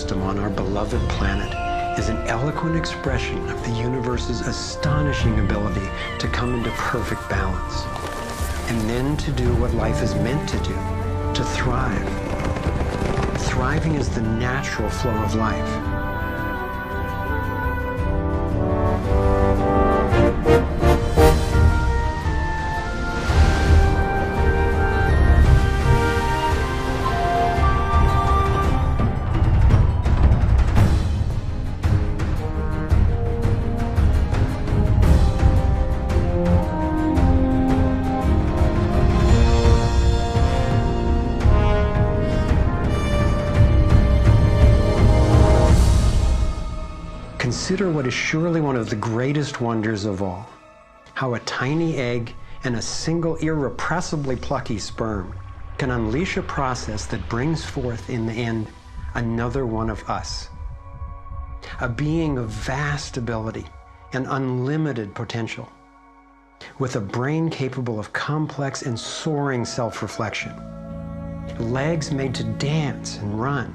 system on our beloved planet is an eloquent expression of the universe's astonishing ability to come into perfect balance, and then to do what life is meant to do, to thrive. Thriving is the natural flow of life. Consider what is surely one of the greatest wonders of all, how a tiny egg and a single irrepressibly plucky sperm can unleash a process that brings forth in the end another one of us. A being of vast ability and unlimited potential, with a brain capable of complex and soaring self-reflection, legs made to dance and run,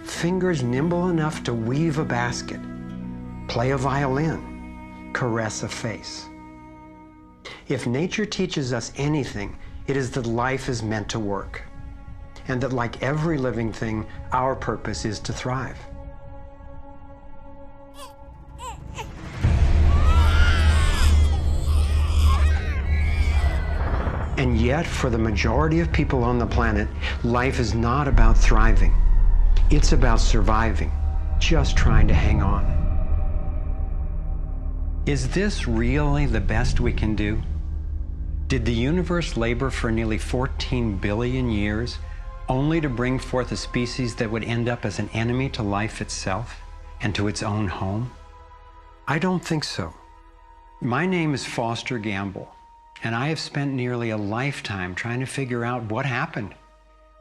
fingers nimble enough to weave a basket, play a violin, caress a face. If nature teaches us anything, it is that life is meant to work, and that like every living thing, our purpose is to thrive. And yet, for the majority of people on the planet, life is not about thriving. It's about surviving, just trying to hang on. Is this really the best we can do? Did the universe labor for nearly 14 billion years only to bring forth a species that would end up as an enemy to life itself and to its own home? I don't think so. My name is Foster Gamble, and I have spent nearly a lifetime trying to figure out what happened.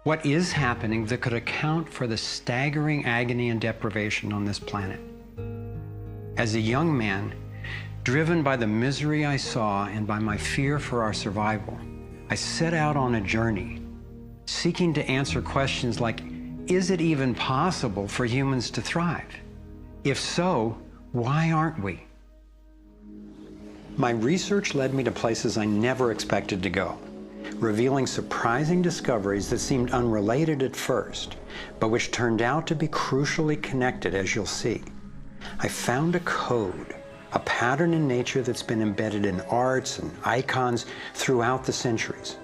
What is happening that could account for the staggering agony and deprivation on this planet? As a young man, driven by the misery I saw and by my fear for our survival, I set out on a journey, seeking to answer questions like, is it even possible for humans to thrive? If so, why aren't we? My research led me to places I never expected to go, revealing surprising discoveries that seemed unrelated at first, but which turned out to be crucially connected, as you'll see. I found a code, a pattern in nature that's been embedded in arts and icons throughout the centuries.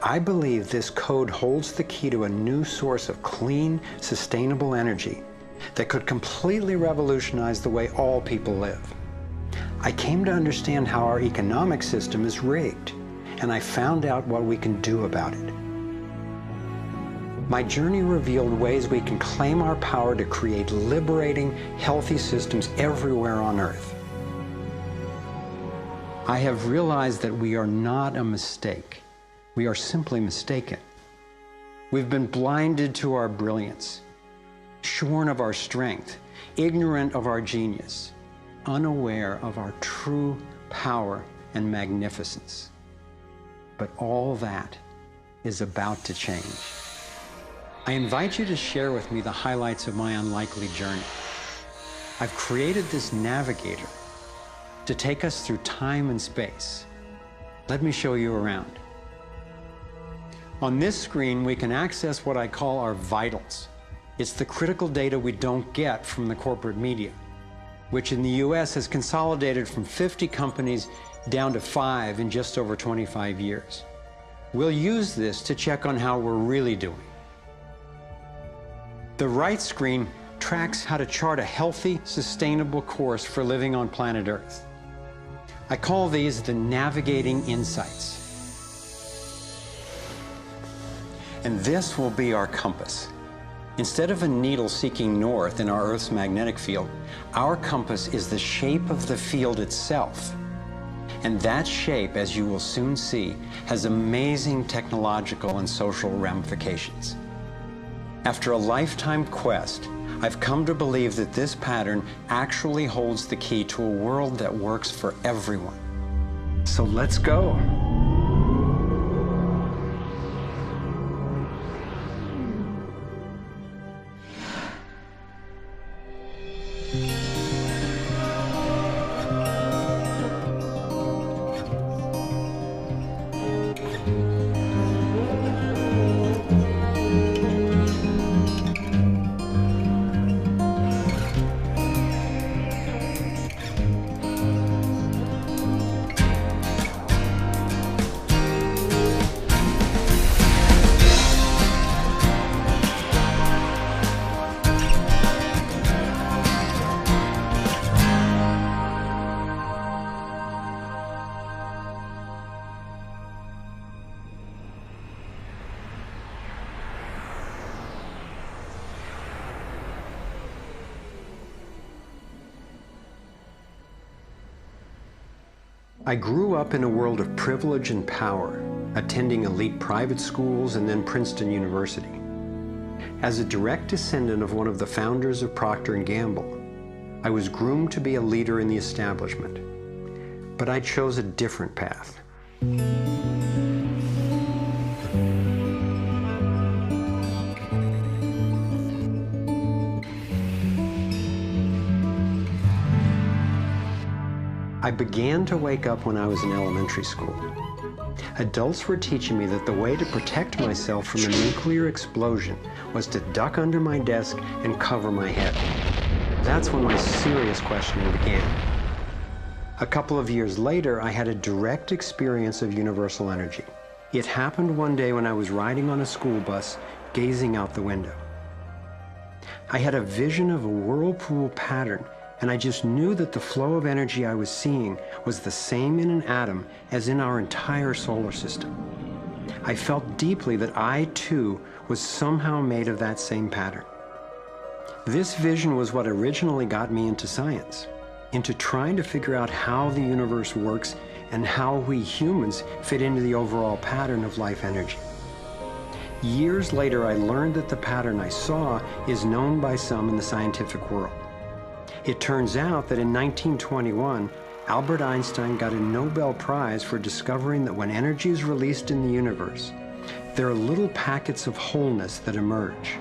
I believe this code holds the key to a new source of clean, sustainable energy that could completely revolutionize the way all people live. I came to understand how our economic system is rigged, and I found out what we can do about it. My journey revealed ways we can claim our power to create liberating, healthy systems everywhere on Earth. I have realized that we are not a mistake. We are simply mistaken. We've been blinded to our brilliance, shorn of our strength, ignorant of our genius, unaware of our true power and magnificence. But all that is about to change. I invite you to share with me the highlights of my unlikely journey. I've created this navigator to take us through time and space. Let me show you around. On this screen, we can access what I call our vitals. It's the critical data we don't get from the corporate media, which in the US has consolidated from 50 companies down to 5 in just over 25 years. We'll use this to check on how we're really doing. The right screen tracks how to chart a healthy, sustainable course for living on planet Earth. I call these the navigating insights. And this will be our compass. Instead of a needle seeking north in our Earth's magnetic field, our compass is the shape of the field itself. And that shape, as you will soon see, has amazing technological and social ramifications. After a lifetime quest, I've come to believe that this pattern actually holds the key to a world that works for everyone. So let's go. I grew up in a world of privilege and power, attending elite private schools and then Princeton University. As a direct descendant of one of the founders of Procter & Gamble, I was groomed to be a leader in the establishment. But I chose a different path. I began to wake up when I was in elementary school. Adults were teaching me that the way to protect myself from a nuclear explosion was to duck under my desk and cover my head. That's when my serious questioning began. A couple of years later, I had a direct experience of universal energy. It happened one day when I was riding on a school bus, gazing out the window. I had a vision of a whirlpool pattern, and I just knew that the flow of energy I was seeing was the same in an atom as in our entire solar system. I felt deeply that I, too, was somehow made of that same pattern. This vision was what originally got me into science, into trying to figure out how the universe works and how we humans fit into the overall pattern of life energy. Years later, I learned that the pattern I saw is known by some in the scientific world. It turns out that in 1921, Albert Einstein got a Nobel Prize for discovering that when energy is released in the universe, there are little packets of wholeness that emerge.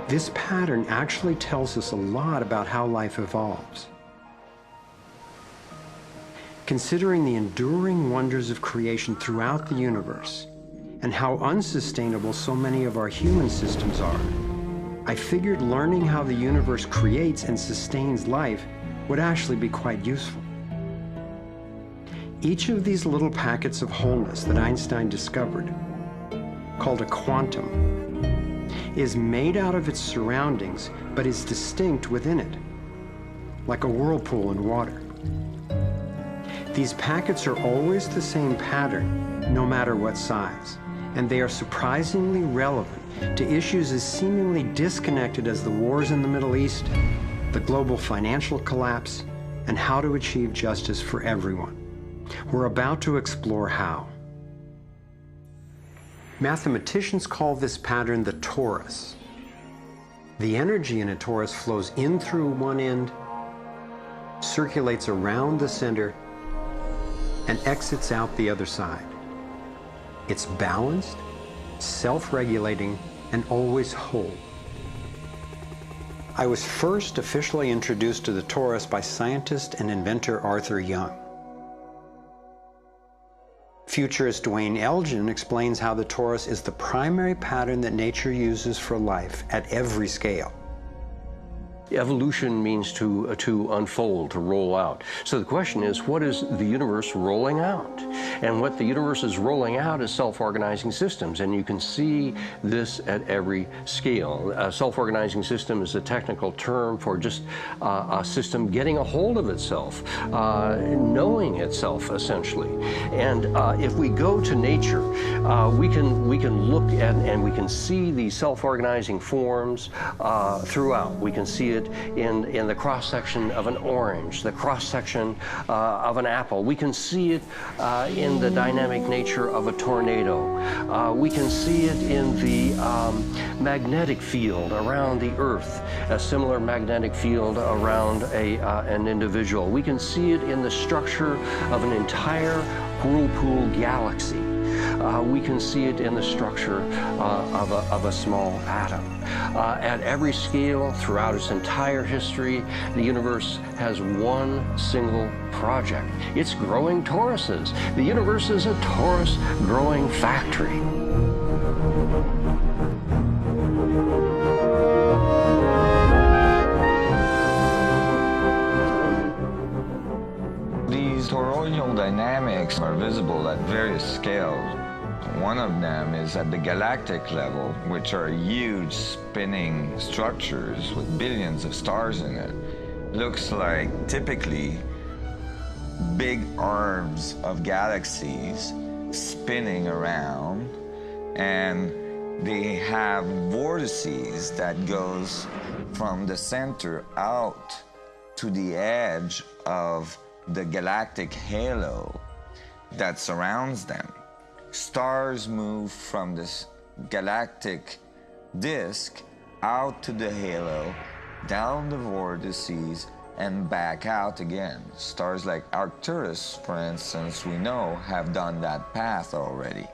This pattern actually tells us a lot about how life evolves. Considering the enduring wonders of creation throughout the universe and how unsustainable so many of our human systems are, I figured learning how the universe creates and sustains life would actually be quite useful. Each of these little packets of wholeness that Einstein discovered, called a quantum, is made out of its surroundings, but is distinct within it, like a whirlpool in water. These packets are always the same pattern, no matter what size, and they are surprisingly relevant to issues as seemingly disconnected as the wars in the Middle East, the global financial collapse, and how to achieve justice for everyone. We're about to explore how. Mathematicians call this pattern the torus. The energy in a torus flows in through one end, circulates around the center, and exits out the other side. It's balanced, self-regulating, and always whole. I was first officially introduced to the torus by scientist and inventor Arthur Young. Futurist Dwayne Elgin explains how the torus is the primary pattern that nature uses for life at every scale. Evolution means to unfold, to roll out. So the question is, what is the universe rolling out? And what the universe is rolling out is self-organizing systems, and you can see this at every scale. A self-organizing system is a technical term for just a system getting a hold of itself, knowing itself, essentially. And if we go to nature, we can look at and we can see these self-organizing forms throughout. We can see it in the cross-section of an orange, the cross-section of an apple. We can see it in the dynamic nature of a tornado. We can see it in the magnetic field around the Earth, a similar magnetic field around an individual. We can see it in the structure of an entire whirlpool galaxy. We can see it in the structure of a small atom. At every scale, throughout its entire history, the universe has one single project. It's growing toruses. The universe is a torus growing factory. These toroidal dynamics are visible at various scales. One of them is at the galactic level, which are huge spinning structures with billions of stars in it. Looks like typically big arms of galaxies spinning around, and they have vortices that goes from the center out to the edge of the galactic halo that surrounds them. Stars move from this galactic disk out to the halo, down the vortices, and back out again. Stars like Arcturus, for instance, we know have done that path already.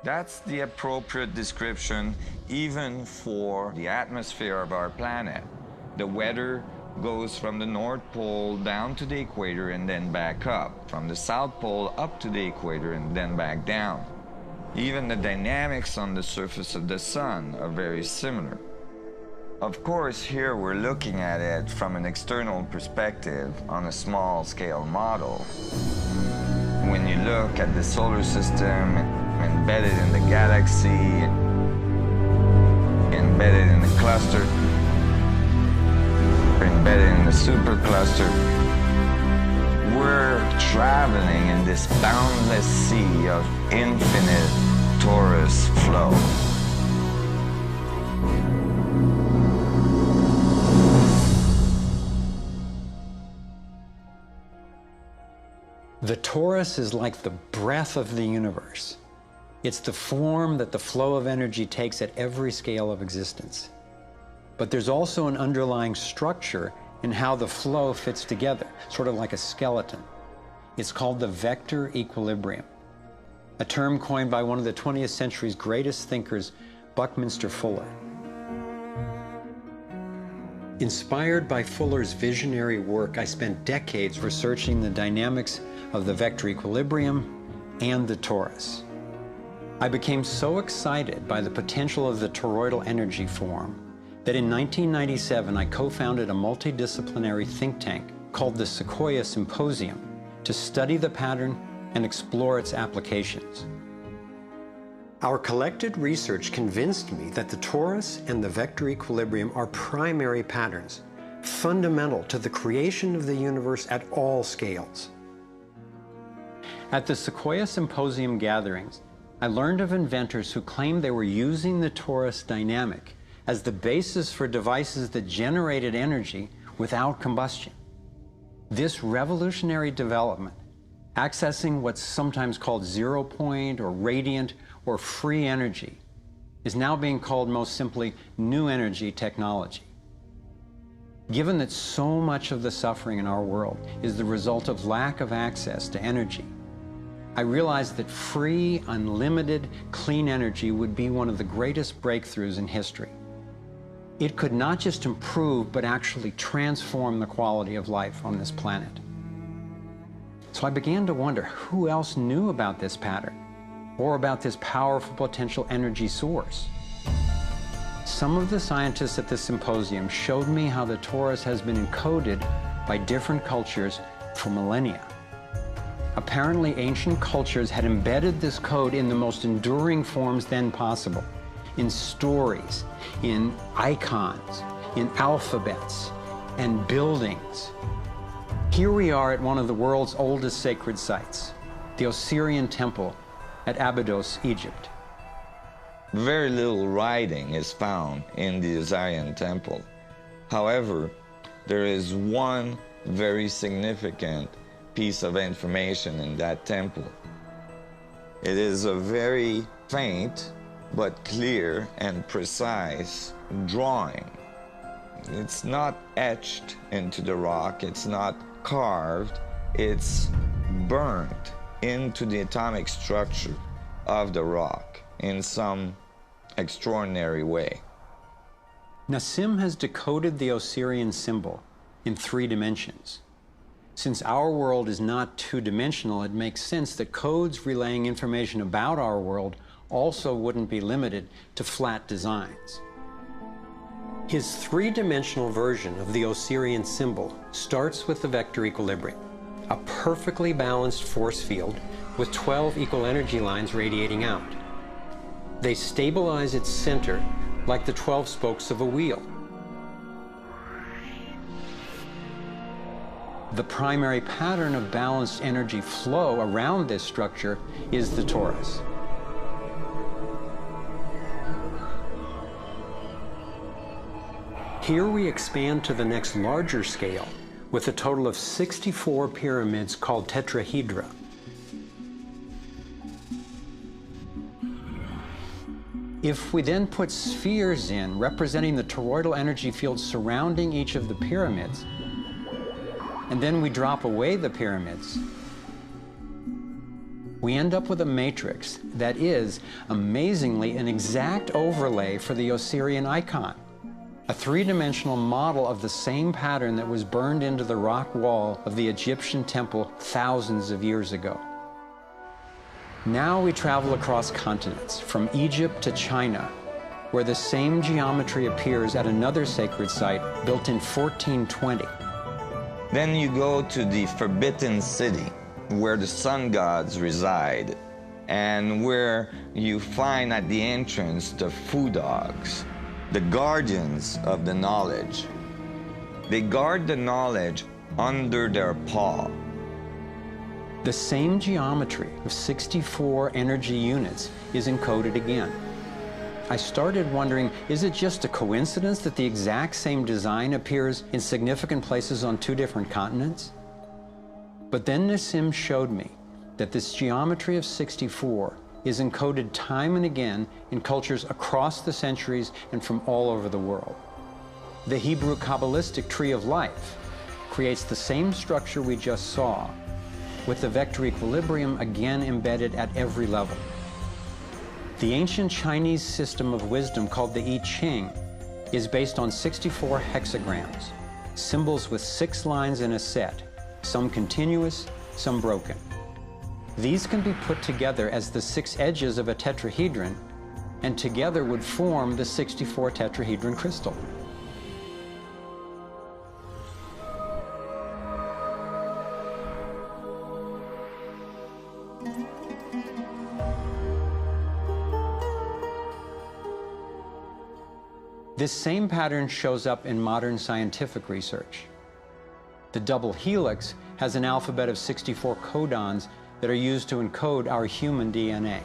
That's the appropriate description even for the atmosphere of our planet. The weather goes from the North Pole down to the equator and then back up, from the South Pole up to the equator and then back down. Even the dynamics on the surface of the sun are very similar. Of course, here we're looking at it from an external perspective on a small scale model. When you look at the solar system embedded in the galaxy, embedded in the cluster, embedded in the supercluster, we're traveling in this boundless sea of infinite torus flow. The torus is like the breath of the universe. It's the form that the flow of energy takes at every scale of existence. But there's also an underlying structure in how the flow fits together, sort of like a skeleton. It's called the vector equilibrium, a term coined by one of the 20th century's greatest thinkers, Buckminster Fuller. Inspired by Fuller's visionary work, I spent decades researching the dynamics of the vector equilibrium and the torus. I became so excited by the potential of the toroidal energy form that in 1997 I co-founded a multidisciplinary think tank called the Sequoia Symposium to study the pattern and explore its applications. Our collected research convinced me that the torus and the vector equilibrium are primary patterns, fundamental to the creation of the universe at all scales. At the Sequoia Symposium gatherings, I learned of inventors who claimed they were using the torus dynamic as the basis for devices that generated energy without combustion. This revolutionary development, accessing what's sometimes called zero point or radiant or free energy, is now being called most simply new energy technology. Given that so much of the suffering in our world is the result of lack of access to energy, I realized that free, unlimited, clean energy would be one of the greatest breakthroughs in history. It could not just improve, but actually transform the quality of life on this planet. So I began to wonder who else knew about this pattern or about this powerful potential energy source. Some of the scientists at the symposium showed me how the torus has been encoded by different cultures for millennia. Apparently, ancient cultures had embedded this code in the most enduring forms then possible, in stories, in icons, in alphabets, and buildings. Here we are at one of the world's oldest sacred sites, the Osirian Temple at Abydos, Egypt. Very little writing is found in the Osirian Temple. However, there is one very significant piece of information in that temple. It is a very faint but clear and precise drawing. It's not etched into the rock, it's not carved, it's burnt into the atomic structure of the rock in some extraordinary way. Nassim has decoded the Osirian symbol in 3 dimensions. Since our world is not two-dimensional, it makes sense that codes relaying information about our world also wouldn't be limited to flat designs. His 3-dimensional version of the Osirian symbol starts with the vector equilibrium, a perfectly balanced force field with 12 equal energy lines radiating out. They stabilize its center like the 12 spokes of a wheel. The primary pattern of balanced energy flow around this structure is the torus. Here we expand to the next larger scale with a total of 64 pyramids called tetrahedra. If we then put spheres in representing the toroidal energy field surrounding each of the pyramids, and then we drop away the pyramids, we end up with a matrix that is, amazingly, an exact overlay for the Osirian icon, a 3-dimensional model of the same pattern that was burned into the rock wall of the Egyptian temple thousands of years ago. Now we travel across continents, from Egypt to China, where the same geometry appears at another sacred site built in 1420. Then you go to the Forbidden City, where the sun gods reside, and where you find at the entrance the Fu Dogs, the guardians of the knowledge. They guard the knowledge under their paw. The same geometry of 64 energy units is encoded again. I started wondering, is it just a coincidence that the exact same design appears in significant places on 2 different continents? But then Nassim showed me that this geometry of 64 is encoded time and again in cultures across the centuries and from all over the world. The Hebrew Kabbalistic tree of life creates the same structure we just saw, with the vector equilibrium again embedded at every level. The ancient Chinese system of wisdom called the I Ching is based on 64 hexagrams, symbols with 6 lines in a set, some continuous, some broken. These can be put together as the 6 edges of a tetrahedron, and together would form the 64 tetrahedron crystal. This same pattern shows up in modern scientific research. The double helix has an alphabet of 64 codons that are used to encode our human DNA.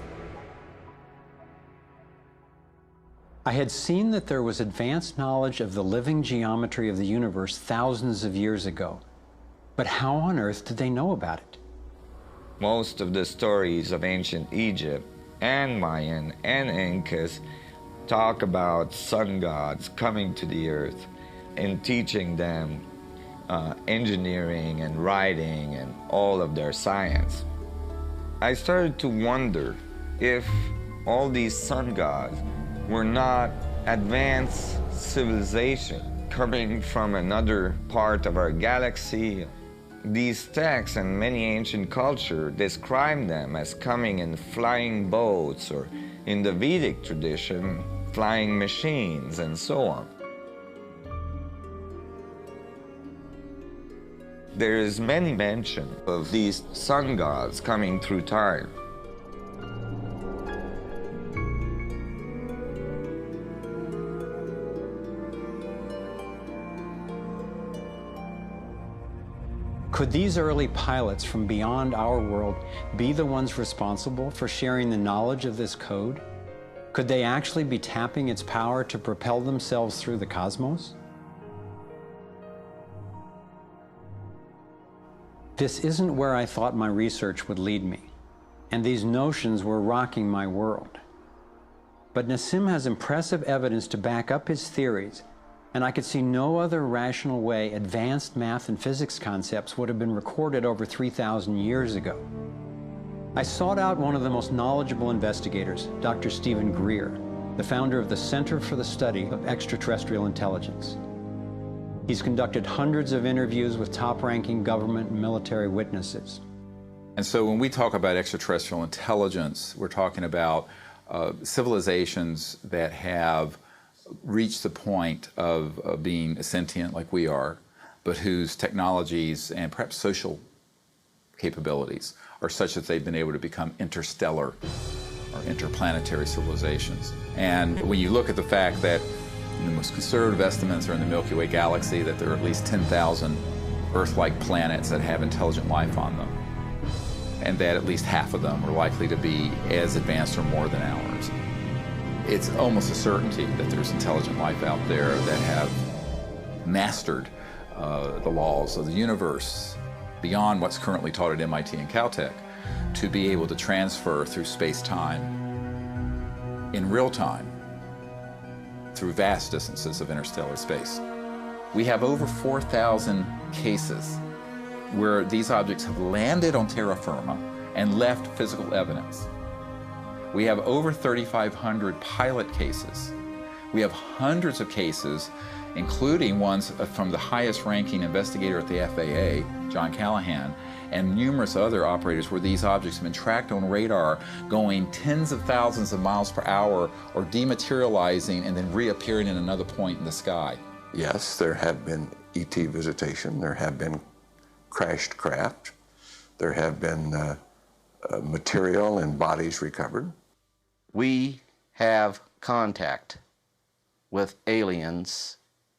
I had seen that there was advanced knowledge of the living geometry of the universe thousands of years ago, but how on earth did they know about it? Most of the stories of ancient Egypt and Mayan and Incas talk about sun gods coming to the earth and teaching them engineering and writing and all of their science. I started to wonder if all these sun gods were not advanced civilization coming from another part of our galaxy. These texts and many ancient cultures describe them as coming in flying boats, or in the Vedic tradition, flying machines, and so on. There is many mention of these sun gods coming through time. Could these early pilots from beyond our world be the ones responsible for sharing the knowledge of this code? Could they actually be tapping its power to propel themselves through the cosmos? This isn't where I thought my research would lead me, and these notions were rocking my world. But Nassim has impressive evidence to back up his theories, and I could see no other rational way advanced math and physics concepts would have been recorded over 3,000 years ago. I sought out one of the most knowledgeable investigators, Dr. Stephen Greer, the founder of the Center for the Study of Extraterrestrial Intelligence. He's conducted hundreds of interviews with top-ranking government and military witnesses. And so when we talk about extraterrestrial intelligence, we're talking about civilizations that have reached the point of being sentient like we are, but whose technologies and perhaps social capabilities are such that they've been able to become interstellar or interplanetary civilizations. And when you look at the fact that the most conservative estimates are in the Milky Way galaxy that there are at least 10,000 Earth-like planets that have intelligent life on them, and that at least half of them are likely to be as advanced or more than ours, it's almost a certainty that there's intelligent life out there that have mastered the laws of the universe beyond what's currently taught at MIT and Caltech, to be able to transfer through space-time in real time through vast distances of interstellar space. We have over 4,000 cases where these objects have landed on terra firma and left physical evidence. We have over 3,500 pilot cases. We have hundreds of cases, including ones from the highest ranking investigator at the FAA, John Callahan, and numerous other operators where these objects have been tracked on radar going tens of thousands of miles per hour or dematerializing and then reappearing in another point in the sky. Yes, there have been ET visitation, there have been crashed craft, there have been material and bodies recovered. We have contact with aliens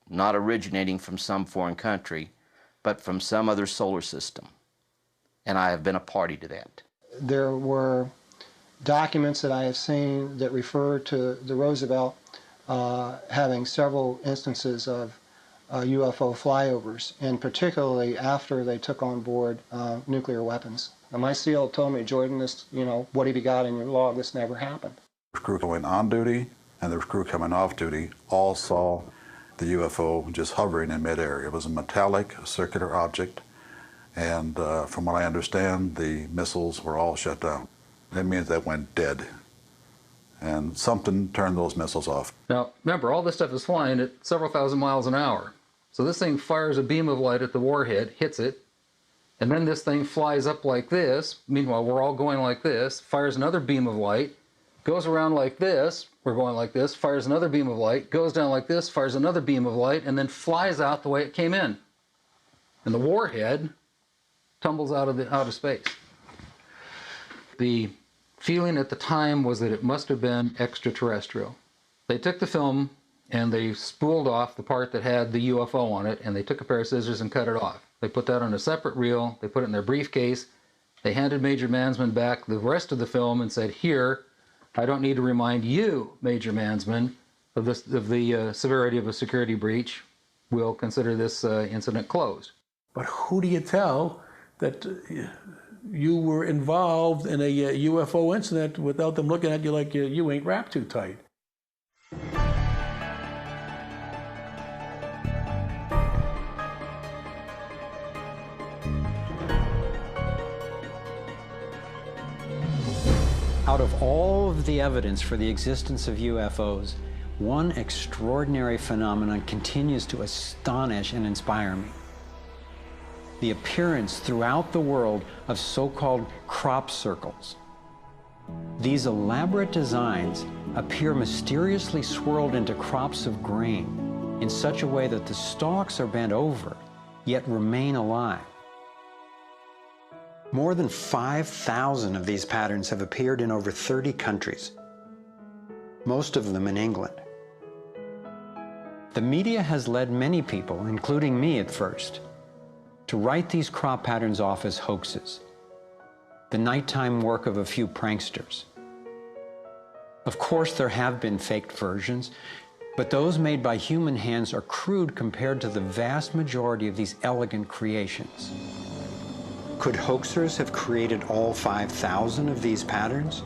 not originating from some foreign country, but from some other solar system. And I have been a party to that. There were documents that I have seen that refer to the Roosevelt having several instances of UFO flyovers, and particularly after they took on board nuclear weapons. And my SEAL told me, Jordan, this, what have you got in your log? This never happened. The crew going on duty and the crew coming off duty all saw the UFO just hovering in midair. It was a metallic circular object, and from what I understand, the missiles were all shut down. That means they went dead, and something turned those missiles off. Now, remember, all this stuff is flying at several thousand miles an hour. So this thing fires a beam of light at the warhead, hits it, and then this thing flies up like this. Meanwhile, we're all going like this, fires another beam of light, goes around like this, we're going like this, fires another beam of light, goes down like this, fires another beam of light, and then flies out the way it came in. And the warhead tumbles out of space. The feeling at the time was that it must have been extraterrestrial. They took the film and they spooled off the part that had the UFO on it, and they took a pair of scissors and cut it off. They put that on a separate reel, they put it in their briefcase, they handed Major Mansman back the rest of the film and said, here, I don't need to remind you, Major Mansman, of the severity of a security breach. We'll consider this incident closed. But who do you tell that you were involved in a UFO incident without them looking at you like you ain't wrapped too tight? Out of all of the evidence for the existence of UFOs, one extraordinary phenomenon continues to astonish and inspire me. The appearance throughout the world of so-called crop circles. These elaborate designs appear mysteriously swirled into crops of grain in such a way that the stalks are bent over, yet remain alive. More than 5,000 of these patterns have appeared in over 30 countries, most of them in England. The media has led many people, including me at first, to write these crop patterns off as hoaxes, the nighttime work of a few pranksters. Of course, there have been faked versions, but those made by human hands are crude compared to the vast majority of these elegant creations. Could hoaxers have created all 5,000 of these patterns?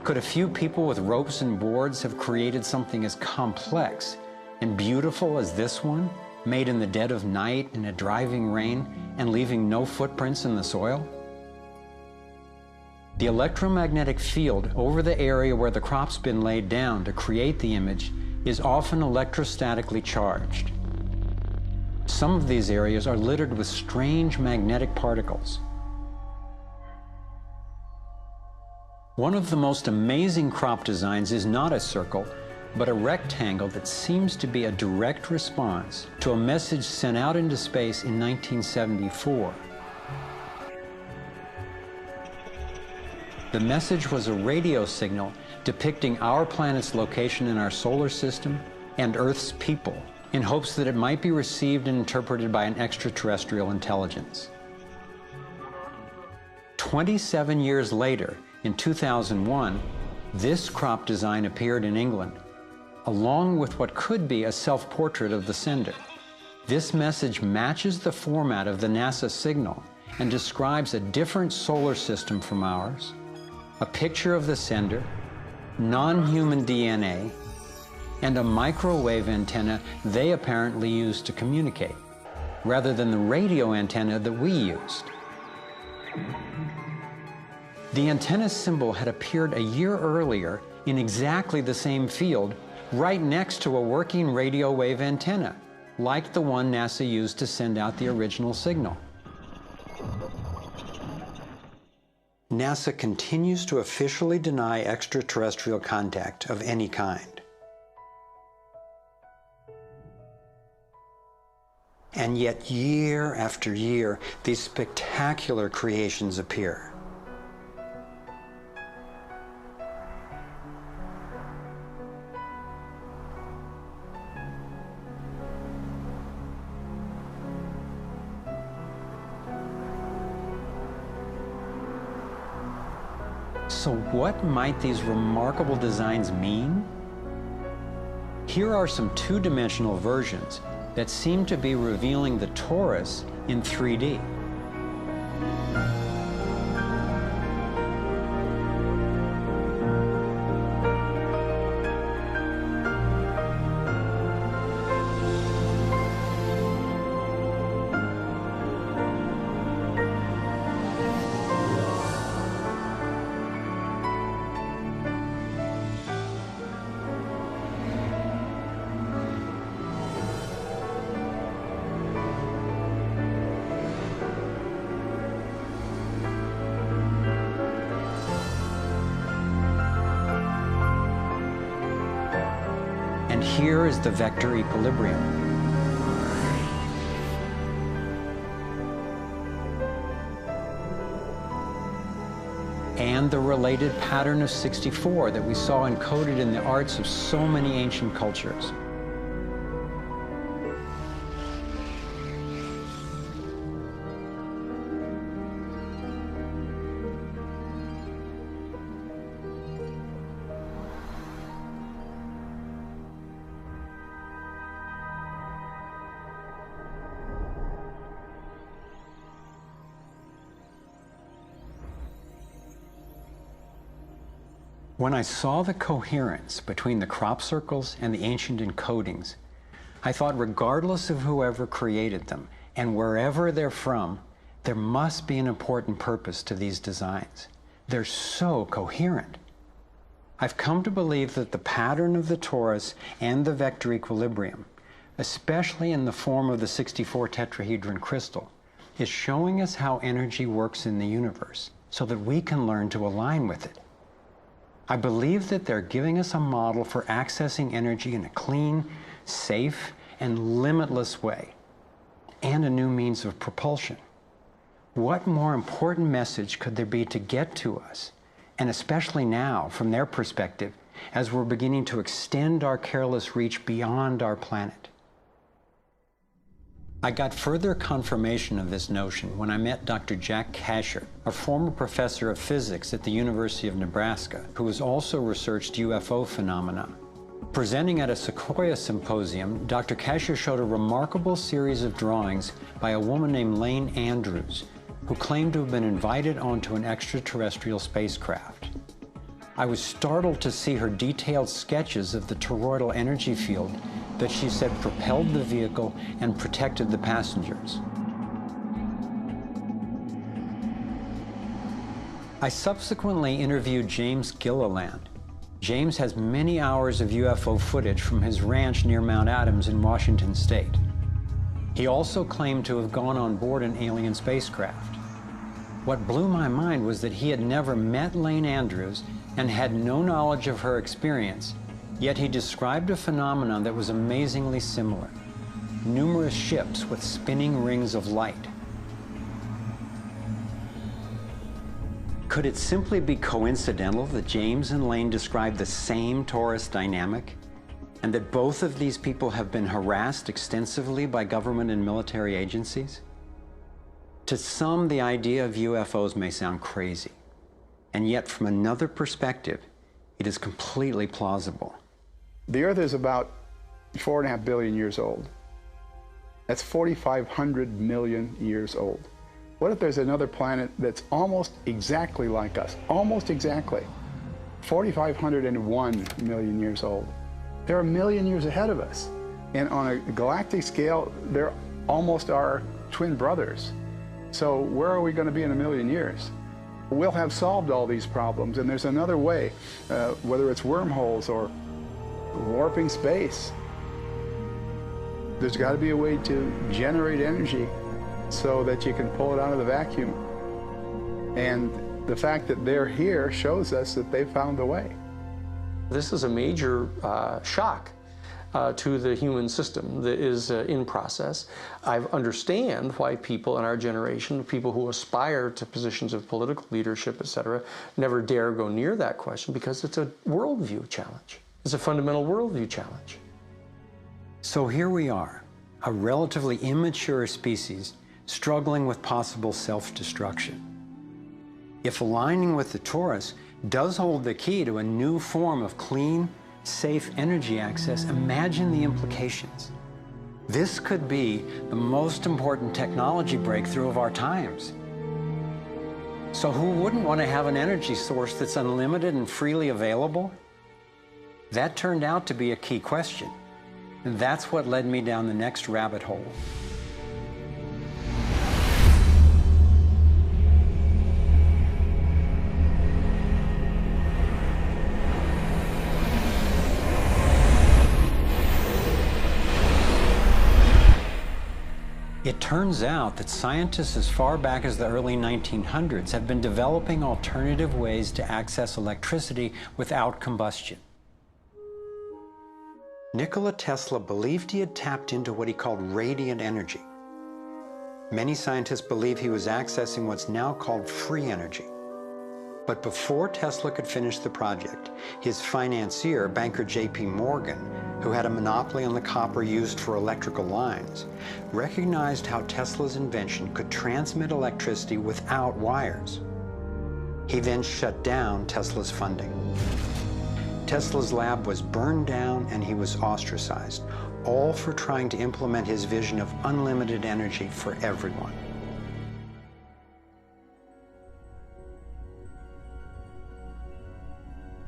Could a few people with ropes and boards have created something as complex and beautiful as this one, made in the dead of night in a driving rain and leaving no footprints in the soil? The electromagnetic field over the area where the crop's been laid down to create the image is often electrostatically charged. Some of these areas are littered with strange magnetic particles. One of the most amazing crop designs is not a circle, but a rectangle that seems to be a direct response to a message sent out into space in 1974. The message was a radio signal depicting our planet's location in our solar system and Earth's people, in hopes that it might be received and interpreted by an extraterrestrial intelligence. 27 years later, in 2001, this crop design appeared in England, along with what could be a self-portrait of the sender. This message matches the format of the NASA signal and describes a different solar system from ours, a picture of the sender, non-human DNA, and a microwave antenna they apparently used to communicate, rather than the radio antenna that we used. The antenna symbol had appeared a year earlier in exactly the same field, right next to a working radio wave antenna, like the one NASA used to send out the original signal. NASA continues to officially deny extraterrestrial contact of any kind. And yet, year after year, these spectacular creations appear. So what might these remarkable designs mean? Here are some two-dimensional versions that seem to be revealing the torus in 3D. And here is the vector equilibrium. And the related pattern of 64 that we saw encoded in the arts of so many ancient cultures. When I saw the coherence between the crop circles and the ancient encodings, I thought regardless of whoever created them and wherever they're from, there must be an important purpose to these designs. They're so coherent. I've come to believe that the pattern of the torus and the vector equilibrium, especially in the form of the 64 tetrahedron crystal, is showing us how energy works in the universe so that we can learn to align with it. I believe that they're giving us a model for accessing energy in a clean, safe, and limitless way, and a new means of propulsion. What more important message could there be to get to us, and especially now, from their perspective, as we're beginning to extend our careless reach beyond our planet? I got further confirmation of this notion when I met Dr. Jack Kasher, a former professor of physics at the University of Nebraska, who has also researched UFO phenomena. Presenting at a Sequoia symposium, Dr. Kasher showed a remarkable series of drawings by a woman named Lane Andrews, who claimed to have been invited onto an extraterrestrial spacecraft. I was startled to see her detailed sketches of the toroidal energy field that she said propelled the vehicle and protected the passengers. I subsequently interviewed James Gilliland. James has many hours of UFO footage from his ranch near Mount Adams in Washington State. He also claimed to have gone on board an alien spacecraft. What blew my mind was that he had never met Lane Andrews and had no knowledge of her experience, yet he described a phenomenon that was amazingly similar: numerous ships with spinning rings of light. Could it simply be coincidental that James and Lane described the same torus dynamic, and that both of these people have been harassed extensively by government and military agencies? To some, the idea of UFOs may sound crazy, and yet from another perspective, it is completely plausible. The Earth is about 4.5 billion years old. That's 4,500 million years old. What if there's another planet that's almost exactly like us? Almost exactly. 4,501 million years old. They're a million years ahead of us. And on a galactic scale, they're almost our twin brothers. So where are we going to be in a million years? We'll have solved all these problems, and there's another way, whether it's wormholes or warping space. There's got to be a way to generate energy so that you can pull it out of the vacuum. And the fact that they're here shows us that they found a way. This is a major shock to the human system that is in process. I understand why people in our generation, people who aspire to positions of political leadership, etc., never dare go near that question, because it's a worldview challenge. It's a fundamental worldview challenge. So here we are, a relatively immature species struggling with possible self-destruction. If aligning with the torus does hold the key to a new form of clean, safe energy access, imagine the implications. This could be the most important technology breakthrough of our times. So who wouldn't want to have an energy source that's unlimited and freely available? That turned out to be a key question. And that's what led me down the next rabbit hole. It turns out that scientists as far back as the early 1900s have been developing alternative ways to access electricity without combustion. Nikola Tesla believed he had tapped into what he called radiant energy. Many scientists believe he was accessing what's now called free energy. But before Tesla could finish the project, his financier, banker J.P. Morgan, who had a monopoly on the copper used for electrical lines, recognized how Tesla's invention could transmit electricity without wires. He then shut down Tesla's funding. Tesla's lab was burned down and he was ostracized, all for trying to implement his vision of unlimited energy for everyone.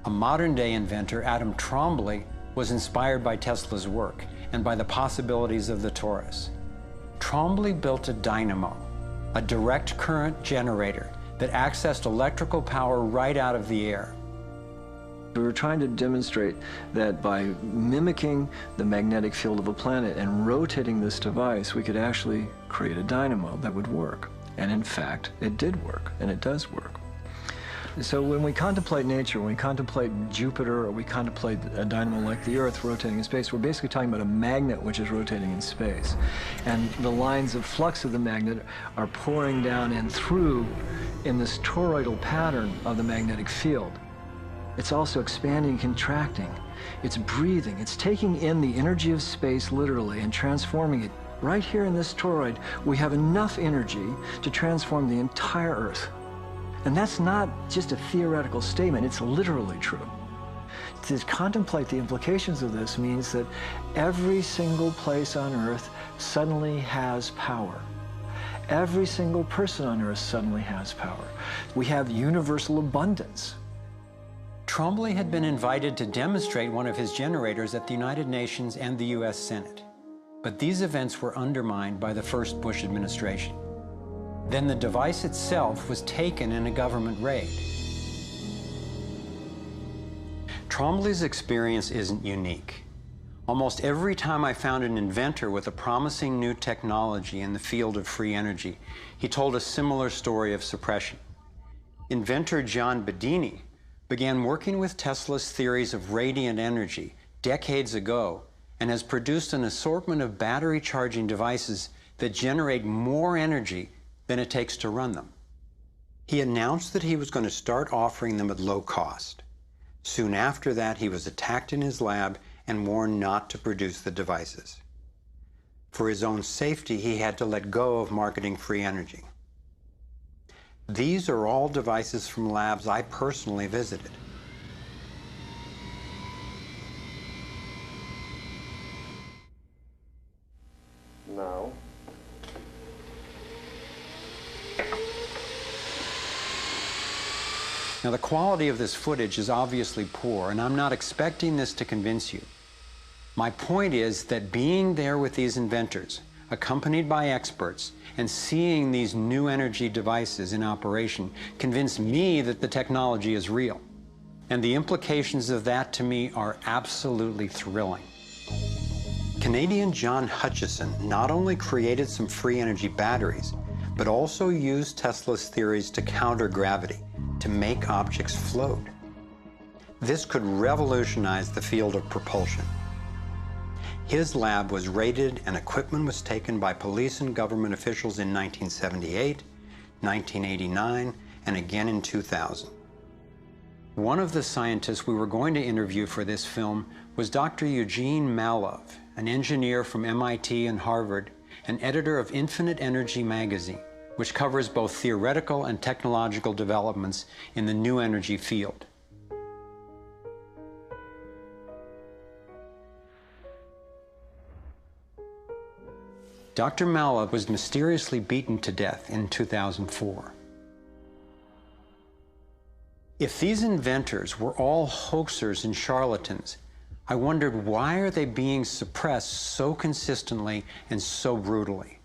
A modern-day inventor, Adam Trombly, was inspired by Tesla's work and by the possibilities of the torus. Trombly built a dynamo, a direct current generator that accessed electrical power right out of the air. We were trying to demonstrate that by mimicking the magnetic field of a planet and rotating this device, we could actually create a dynamo that would work. And in fact, it did work, and it does work. So when we contemplate nature, when we contemplate Jupiter, or we contemplate a dynamo like the Earth rotating in space, we're basically talking about a magnet which is rotating in space. And the lines of flux of the magnet are pouring down and through in this toroidal pattern of the magnetic field. It's also expanding and contracting. It's breathing. It's taking in the energy of space literally and transforming it. Right here in this toroid, we have enough energy to transform the entire Earth. And that's not just a theoretical statement, it's literally true. To contemplate the implications of this means that every single place on Earth suddenly has power. Every single person on Earth suddenly has power. We have universal abundance. Trombly had been invited to demonstrate one of his generators at the United Nations and the U.S. Senate. But these events were undermined by the first Bush administration. Then the device itself was taken in a government raid. Trombley's experience isn't unique. Almost every time I found an inventor with a promising new technology in the field of free energy, he told a similar story of suppression. Inventor John Bedini began working with Tesla's theories of radiant energy decades ago and has produced an assortment of battery charging devices that generate more energy than it takes to run them. He announced that he was going to start offering them at low cost. Soon after that, he was attacked in his lab and warned not to produce the devices. For his own safety, he had to let go of marketing free energy. These are all devices from labs I personally visited. Now. Now, the quality of this footage is obviously poor, and I'm not expecting this to convince you. My point is that being there with these inventors, accompanied by experts, and seeing these new energy devices in operation convinced me that the technology is real. And the implications of that to me are absolutely thrilling. Canadian John Hutchison not only created some free energy batteries, but also used Tesla's theories to counter gravity, to make objects float. This could revolutionize the field of propulsion. His lab was raided and equipment was taken by police and government officials in 1978, 1989, and again in 2000. One of the scientists we were going to interview for this film was Dr. Eugene Malov, an engineer from MIT and Harvard, and editor of Infinite Energy magazine, which covers both theoretical and technological developments in the new energy field. Dr. Malov was mysteriously beaten to death in 2004. If these inventors were all hoaxers and charlatans, I wondered, why are they being suppressed so consistently and so brutally?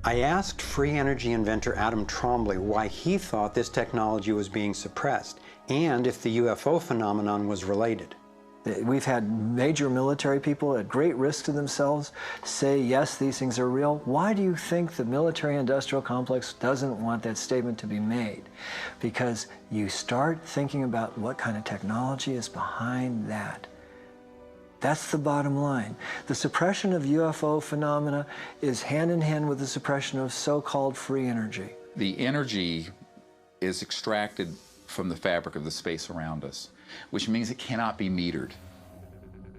I asked free energy inventor Adam Trombley why he thought this technology was being suppressed, and if the UFO phenomenon was related. We've had major military people at great risk to themselves say, yes, these things are real. Why do you think the military-industrial complex doesn't want that statement to be made? Because you start thinking about what kind of technology is behind that. That's the bottom line. The suppression of UFO phenomena is hand in hand with the suppression of so-called free energy. The energy is extracted from the fabric of the space around us, which means it cannot be metered.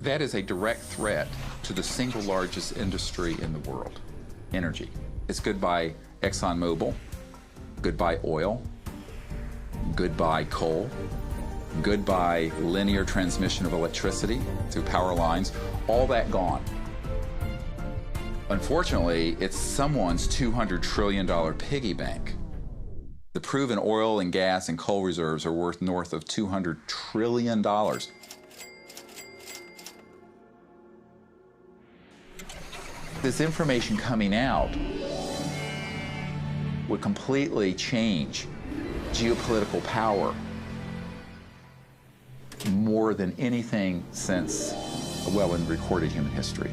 That is a direct threat to the single largest industry in the world, energy. It's goodbye ExxonMobil, goodbye oil, goodbye coal, goodbye linear transmission of electricity through power lines, all that gone. Unfortunately, it's someone's $200 trillion piggy bank. The proven oil and gas and coal reserves are worth north of $200 trillion. This information coming out would completely change geopolitical power more than anything since, well, in recorded human history.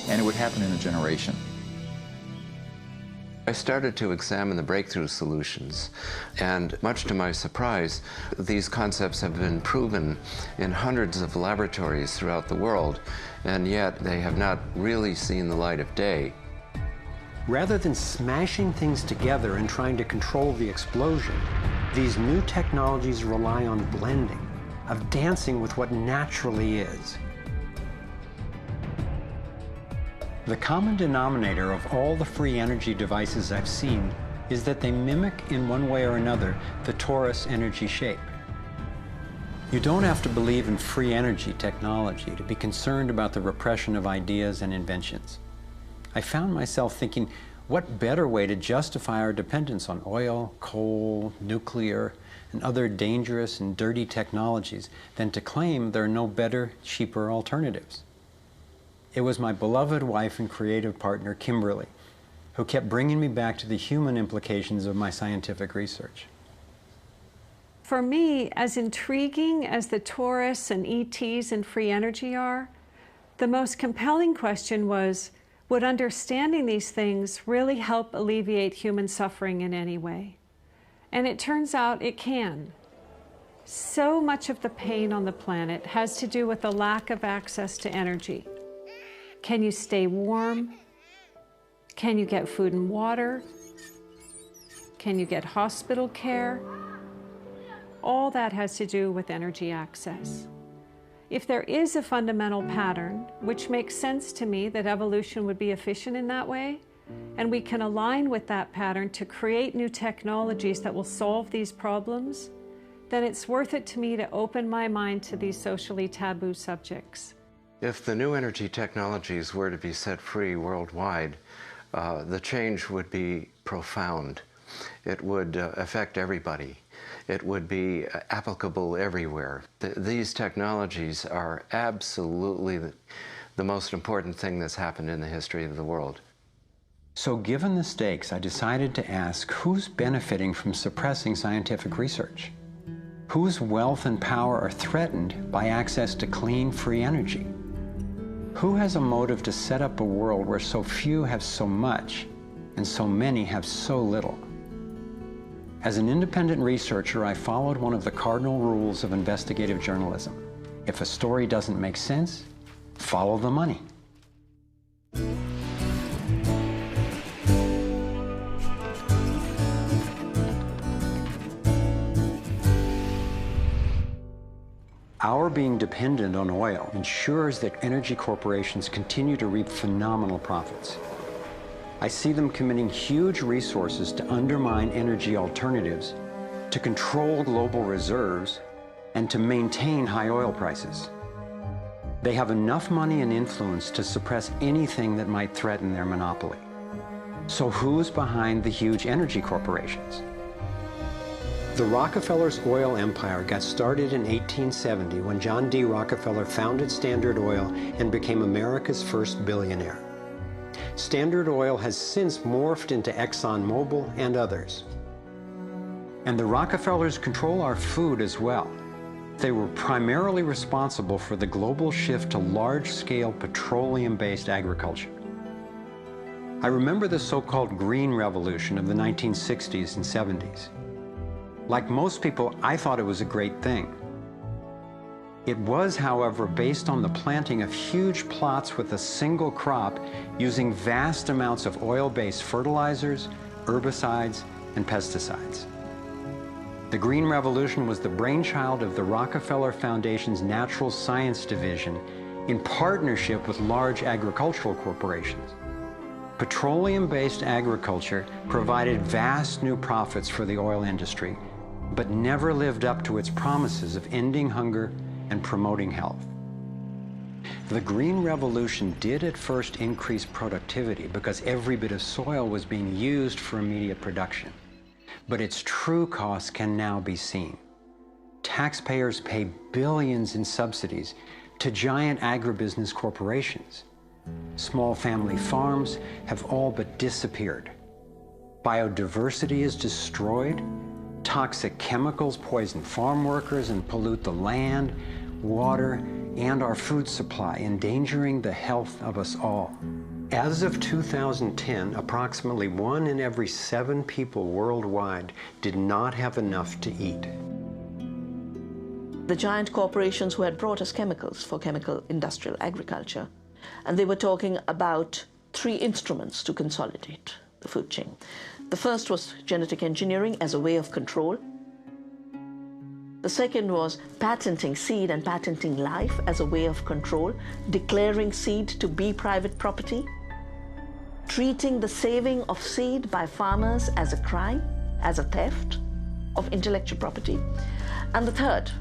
And it would happen in a generation. I started to examine the breakthrough solutions, and much to my surprise, these concepts have been proven in hundreds of laboratories throughout the world, and yet they have not really seen the light of day. Rather than smashing things together and trying to control the explosion, these new technologies rely on blending, of dancing with what naturally is. The common denominator of all the free energy devices I've seen is that they mimic, in one way or another, the torus energy shape. You don't have to believe in free energy technology to be concerned about the repression of ideas and inventions. I found myself thinking, what better way to justify our dependence on oil, coal, nuclear, and other dangerous and dirty technologies than to claim there are no better, cheaper alternatives? It was my beloved wife and creative partner, Kimberly, who kept bringing me back to the human implications of my scientific research. For me, as intriguing as the tourists and ETs and free energy are, the most compelling question was, would understanding these things really help alleviate human suffering in any way? And it turns out it can. So much of the pain on the planet has to do with the lack of access to energy. Can you stay warm? Can you get food and water? Can you get hospital care? All that has to do with energy access. If there is a fundamental pattern, which makes sense to me that evolution would be efficient in that way, and we can align with that pattern to create new technologies that will solve these problems, then it's worth it to me to open my mind to these socially taboo subjects. If the new energy technologies were to be set free worldwide, the change would be profound. It would affect everybody. It would be applicable everywhere. These technologies are absolutely the most important thing that's happened in the history of the world. So given the stakes, I decided to ask who's benefiting from suppressing scientific research? Whose wealth and power are threatened by access to clean, free energy? Who has a motive to set up a world where so few have so much and so many have so little? As an independent researcher, I followed one of the cardinal rules of investigative journalism. If a story doesn't make sense, follow the money. Our being dependent on oil ensures that energy corporations continue to reap phenomenal profits. I see them committing huge resources to undermine energy alternatives, to control global reserves, and to maintain high oil prices. They have enough money and influence to suppress anything that might threaten their monopoly. So who's behind the huge energy corporations? The Rockefellers' oil empire got started in 1870 when John D. Rockefeller founded Standard Oil and became America's first billionaire. Standard Oil has since morphed into ExxonMobil and others. And the Rockefellers control our food as well. They were primarily responsible for the global shift to large-scale petroleum-based agriculture. I remember the so-called Green Revolution of the 1960s and 70s. Like most people, I thought it was a great thing. It was, however, based on the planting of huge plots with a single crop using vast amounts of oil-based fertilizers, herbicides, and pesticides. The Green Revolution was the brainchild of the Rockefeller Foundation's Natural Science Division in partnership with large agricultural corporations. Petroleum-based agriculture provided vast new profits for the oil industry, but never lived up to its promises of ending hunger and promoting health. The Green Revolution did at first increase productivity because every bit of soil was being used for immediate production. But its true costs can now be seen. Taxpayers pay billions in subsidies to giant agribusiness corporations. Small family farms have all but disappeared. Biodiversity is destroyed. Toxic chemicals poison farm workers and pollute the land, water, and our food supply, endangering the health of us all. As of 2010, approximately 1 in every 7 people worldwide did not have enough to eat. The giant corporations who had brought us chemicals for chemical industrial agriculture, and they were talking about 3 instruments to consolidate the food chain. The first was genetic engineering as a way of control. The second was patenting seed and patenting life as a way of control, declaring seed to be private property, treating the saving of seed by farmers as a crime, as a theft of intellectual property. And the third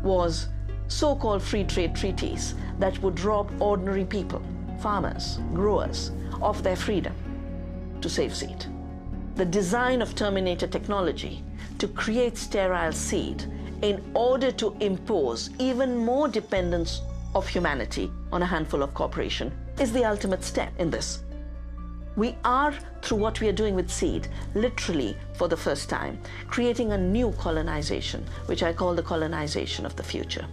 was so-called free trade treaties that would rob ordinary people, farmers, growers, of their freedom to save seed. The design of Terminator technology to create sterile seed in order to impose even more dependence of humanity on a handful of corporations is the ultimate step in this. We are, through what we are doing with seed, literally for the first time, creating a new colonization, which I call the colonization of the future.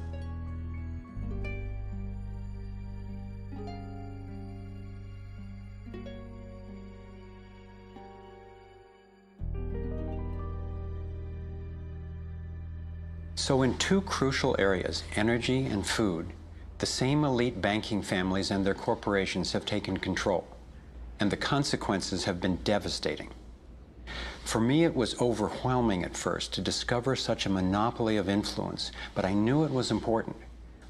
So in two crucial areas, energy and food, the same elite banking families and their corporations have taken control, and the consequences have been devastating. For me, it was overwhelming at first to discover such a monopoly of influence, but I knew it was important.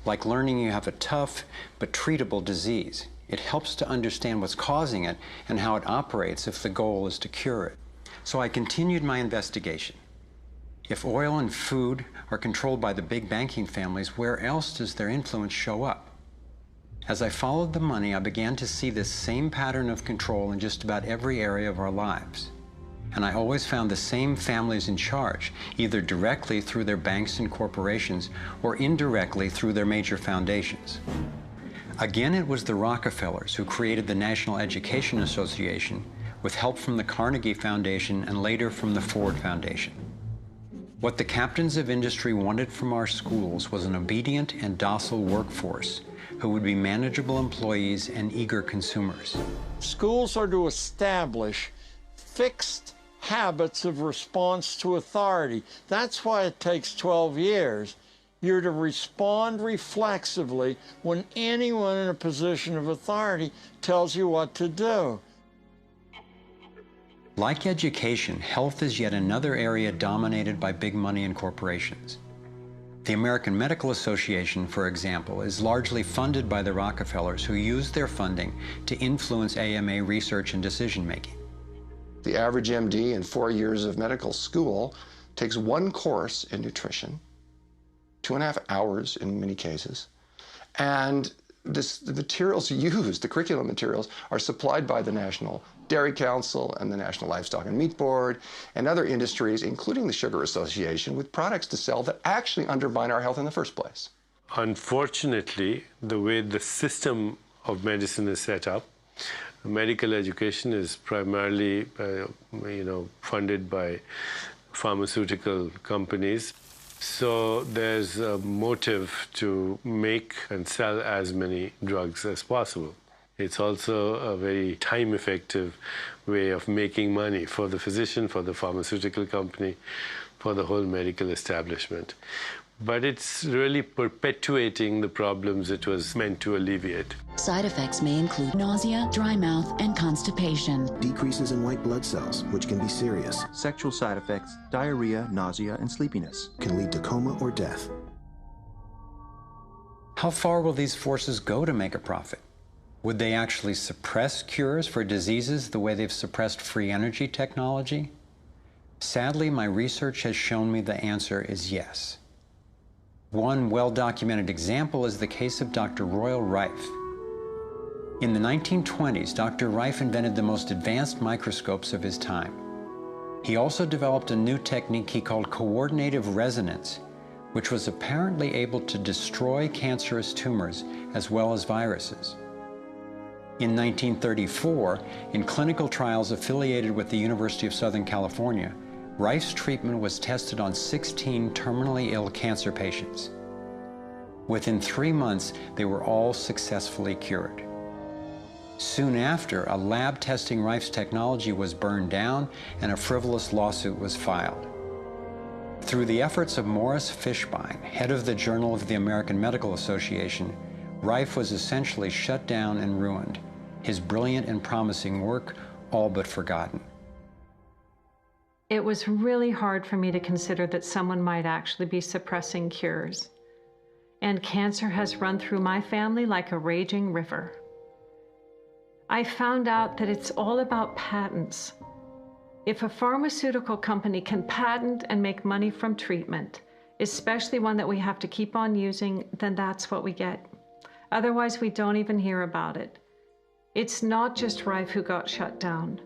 Like learning you have a tough but treatable disease. It helps to understand what's causing it and how it operates if the goal is to cure it. So I continued my investigation. If oil and food are controlled by the big banking families, where else does their influence show up? As I followed the money, I began to see this same pattern of control in just about every area of our lives. And I always found the same families in charge, either directly through their banks and corporations or indirectly through their major foundations. Again, it was the Rockefellers who created the National Education Association with help from the Carnegie Foundation and later from the Ford Foundation. What the captains of industry wanted from our schools was an obedient and docile workforce who would be manageable employees and eager consumers. Schools are to establish fixed habits of response to authority. That's why it takes 12 years. You're to respond reflexively when anyone in a position of authority tells you what to do. Like education, health is yet another area dominated by big money and corporations. The American Medical Association, for example, is largely funded by the Rockefellers, who use their funding to influence AMA research and decision-making. The average MD in 4 years of medical school takes one course in nutrition, 2.5 hours in many cases, and the materials used, the curriculum materials, are supplied by the National Dairy Council and the National Livestock and Meat Board and other industries, including the Sugar Association, with products to sell that actually undermine our health in the first place. Unfortunately, the way the system of medicine is set up, medical education is primarily, funded by pharmaceutical companies. So there's a motive to make and sell as many drugs as possible. It's also a very time-effective way of making money for the physician, for the pharmaceutical company, for the whole medical establishment. But it's really perpetuating the problems it was meant to alleviate. Side effects may include nausea, dry mouth, and constipation. Decreases in white blood cells, which can be serious. Sexual side effects, diarrhea, nausea, and sleepiness. Can lead to coma or death. How far will these forces go to make a profit? Would they actually suppress cures for diseases the way they've suppressed free energy technology? Sadly, my research has shown me the answer is yes. One well-documented example is the case of Dr. Royal Rife. In the 1920s, Dr. Rife invented the most advanced microscopes of his time. He also developed a new technique he called coordinative resonance, which was apparently able to destroy cancerous tumors as well as viruses. In 1934, in clinical trials affiliated with the University of Southern California, Rife's treatment was tested on 16 terminally ill cancer patients. Within 3 months, they were all successfully cured. Soon after, a lab testing Rife's technology was burned down and a frivolous lawsuit was filed. Through the efforts of Morris Fishbein, head of the Journal of the American Medical Association, Rife was essentially shut down and ruined, his brilliant and promising work all but forgotten. It was really hard for me to consider that someone might actually be suppressing cures. And cancer has run through my family like a raging river. I found out that it's all about patents. If a pharmaceutical company can patent and make money from treatment, especially one that we have to keep on using, then that's what we get. Otherwise, we don't even hear about it. It's not just Rife who got shut down.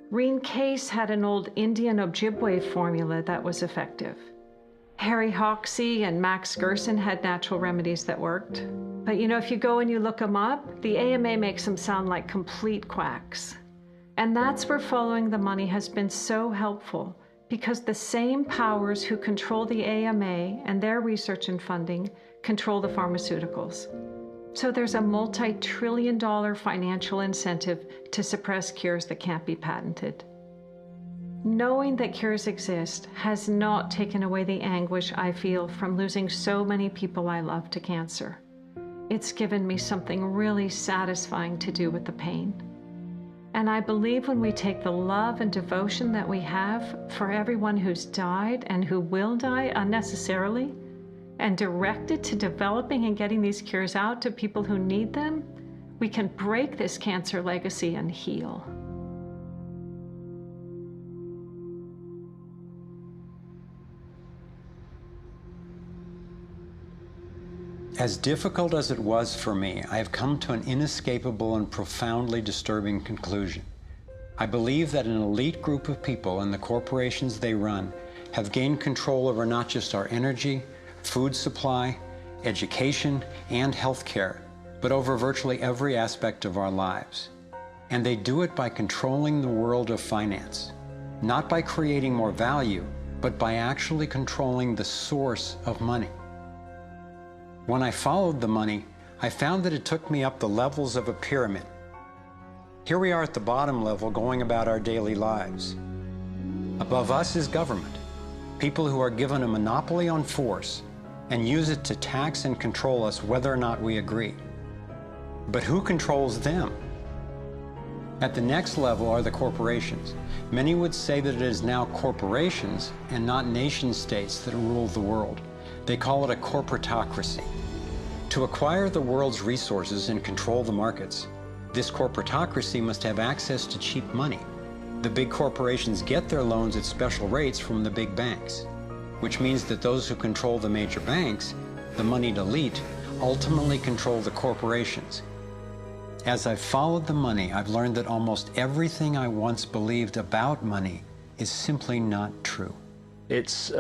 Reen Case had an old Indian Ojibwe formula that was effective. Harry Hoxsey and Max Gerson had natural remedies that worked. But if you go and you look them up, the AMA makes them sound like complete quacks. And that's where following the money has been so helpful, because the same powers who control the AMA and their research and funding control the pharmaceuticals. So there's a multi-trillion-dollar financial incentive to suppress cures that can't be patented. Knowing that cures exist has not taken away the anguish I feel from losing so many people I love to cancer. It's given me something really satisfying to do with the pain. And I believe when we take the love and devotion that we have for everyone who's died and who will die unnecessarily, and direct it to developing and getting these cures out to people who need them, we can break this cancer legacy and heal. As difficult as it was for me, I have come to an inescapable and profoundly disturbing conclusion. I believe that an elite group of people and the corporations they run have gained control over not just our energy, food supply, education, and healthcare, but over virtually every aspect of our lives. And they do it by controlling the world of finance, not by creating more value, but by actually controlling the source of money. When I followed the money, I found that it took me up the levels of a pyramid. Here we are at the bottom level going about our daily lives. Above us is government, people who are given a monopoly on force and use it to tax and control us whether or not we agree. But who controls them? At the next level are the corporations. Many would say that it is now corporations and not nation states that rule the world. They call it a corporatocracy. To acquire the world's resources and control the markets, this corporatocracy must have access to cheap money. The big corporations get their loans at special rates from the big banks, which means that those who control the major banks, the moneyed elite, ultimately control the corporations. As I've followed the money, I've learned that almost everything I once believed about money is simply not true. It's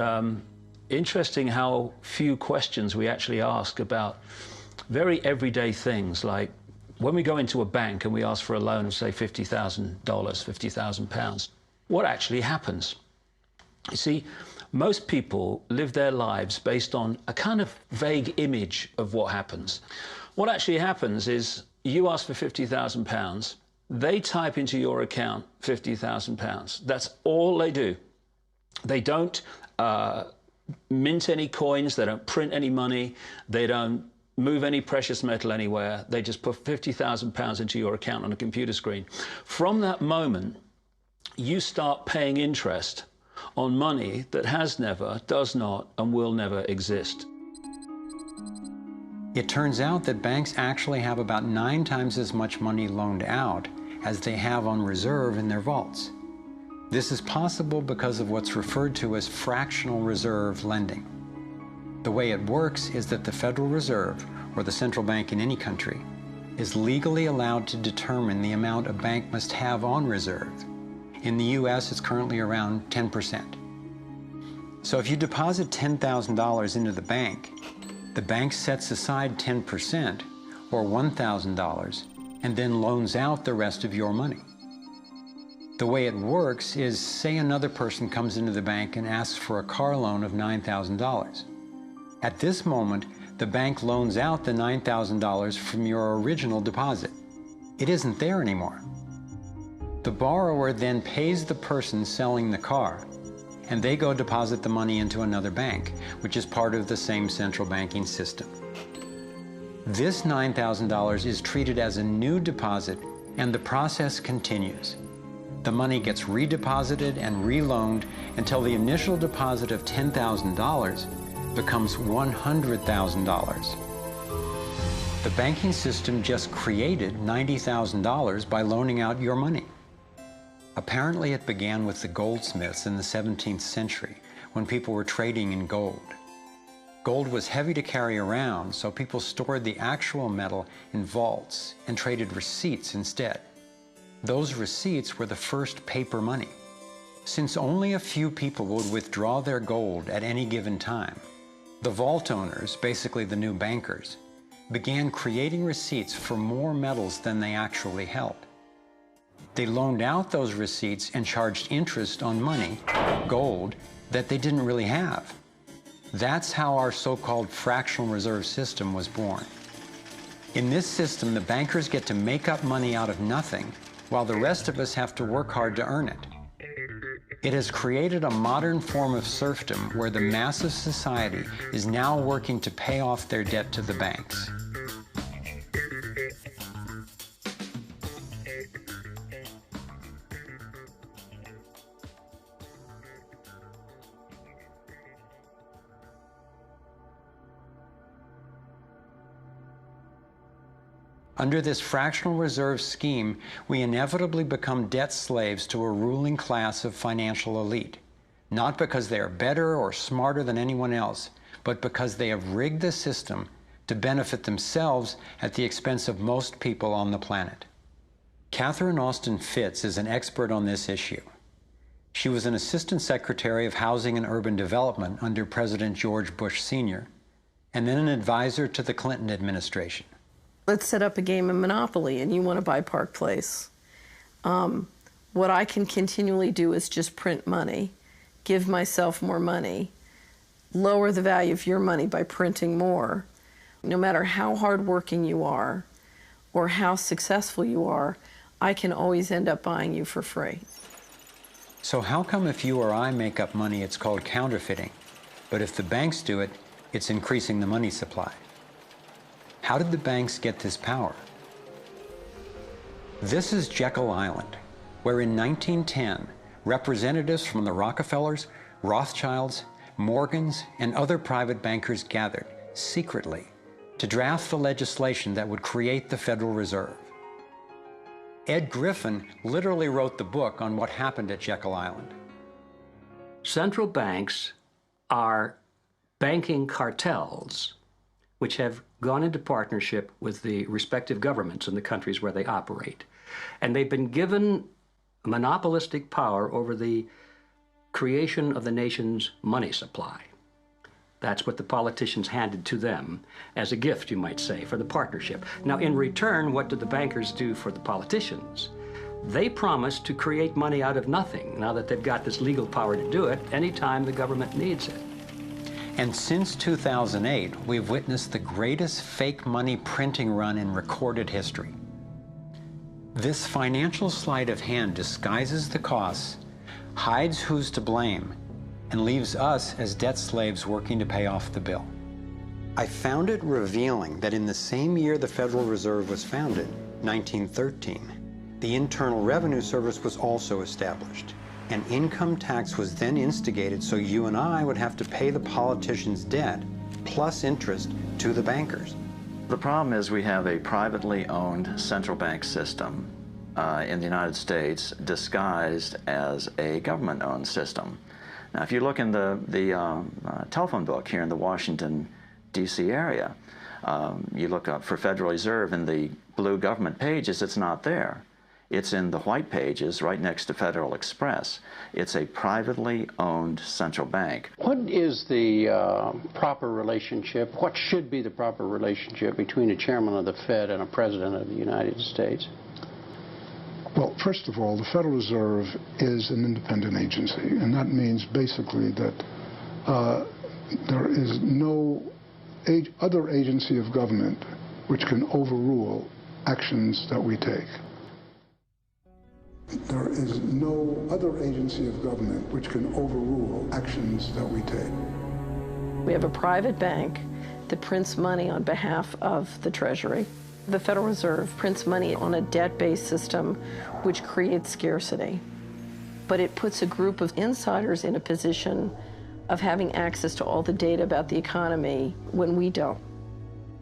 interesting how few questions we actually ask about very everyday things, like when we go into a bank and we ask for a loan of, say, $50,000, £50,000, what actually happens? You see, most people live their lives based on a kind of vague image of what happens. What actually happens is you ask for £50,000, they type into your account £50,000. That's all they do. They don't mint any coins, they don't print any money, they don't move any precious metal anywhere. They just put £50,000 into your account on a computer screen. From that moment, you start paying interest on money that has never, does not, and will never exist. It turns out that banks actually have about 9 times as much money loaned out as they have on reserve in their vaults. This is possible because of what's referred to as fractional reserve lending. The way it works is that the Federal Reserve, or the central bank in any country, is legally allowed to determine the amount a bank must have on reserve. In the US, it's currently around 10%. So if you deposit $10,000 into the bank sets aside 10%, or $1,000, and then loans out the rest of your money. The way it works is, say another person comes into the bank and asks for a car loan of $9,000. At this moment, the bank loans out the $9,000 from your original deposit. It isn't there anymore. The borrower then pays the person selling the car, and they go deposit the money into another bank, which is part of the same central banking system. This $9,000 is treated as a new deposit, and the process continues. The money gets redeposited and reloaned until the initial deposit of $10,000 becomes $100,000. The banking system just created $90,000 by loaning out your money. Apparently it began with the goldsmiths in the 17th century when people were trading in gold. Gold was heavy to carry around, so people stored the actual metal in vaults and traded receipts instead. Those receipts were the first paper money. Since only a few people would withdraw their gold at any given time, the vault owners, basically the new bankers, began creating receipts for more metals than they actually held. They loaned out those receipts and charged interest on money, gold, that they didn't really have. That's how our so-called fractional reserve system was born. In this system, the bankers get to make up money out of nothing, while the rest of us have to work hard to earn it. It has created a modern form of serfdom where the mass of society is now working to pay off their debt to the banks. Under this fractional reserve scheme, we inevitably become debt slaves to a ruling class of financial elite, not because they are better or smarter than anyone else, but because they have rigged the system to benefit themselves at the expense of most people on the planet. Catherine Austin Fitts is an expert on this issue. She was an Assistant Secretary of Housing and Urban Development under President George Bush Sr., and then an advisor to the Clinton administration. Let's set up a game of Monopoly and you want to buy Park Place. What I can continually do is just print money, give myself more money, lower the value of your money by printing more. No matter how hardworking you are or how successful you are, I can always end up buying you for free. So how come if you or I make up money, it's called counterfeiting, but if the banks do it, it's increasing the money supply? How did the banks get this power? This is Jekyll Island, where in 1910, representatives from the Rockefellers, Rothschilds, Morgans, and other private bankers gathered secretly to draft the legislation that would create the Federal Reserve. Ed Griffin literally wrote the book on what happened at Jekyll Island. Central banks are banking cartels which have gone into partnership with the respective governments in the countries where they operate. And they've been given monopolistic power over the creation of the nation's money supply. That's what the politicians handed to them as a gift, you might say, for the partnership. Now, in return, what did the bankers do for the politicians? They promised to create money out of nothing, now that they've got this legal power to do it anytime the government needs it. And since 2008, we've witnessed the greatest fake money printing run in recorded history. This financial sleight of hand disguises the costs, hides who's to blame, and leaves us as debt slaves working to pay off the bill. I found it revealing that in the same year the Federal Reserve was founded, 1913, the Internal Revenue Service was also established. An income tax was then instigated so you and I would have to pay the politicians' debt plus interest to the bankers. The problem is we have a privately owned central bank system in the United States disguised as a government-owned system. Now, if you look in the telephone book here in the Washington, D.C. area, you look up for Federal Reserve in the blue government pages, it's not there. It's in the white pages right next to Federal Express. It's a privately owned central bank. What is the proper relationship, what should be the proper relationship between a chairman of the Fed and a president of the United States? Well, first of all, the Federal Reserve is an independent agency, and that means basically that there is no other agency of government which can overrule actions that we take. There is no other agency of government which can overrule actions that we take. We have a private bank that prints money on behalf of the Treasury. The Federal Reserve prints money on a debt-based system which creates scarcity. But it puts a group of insiders in a position of having access to all the data about the economy when we don't.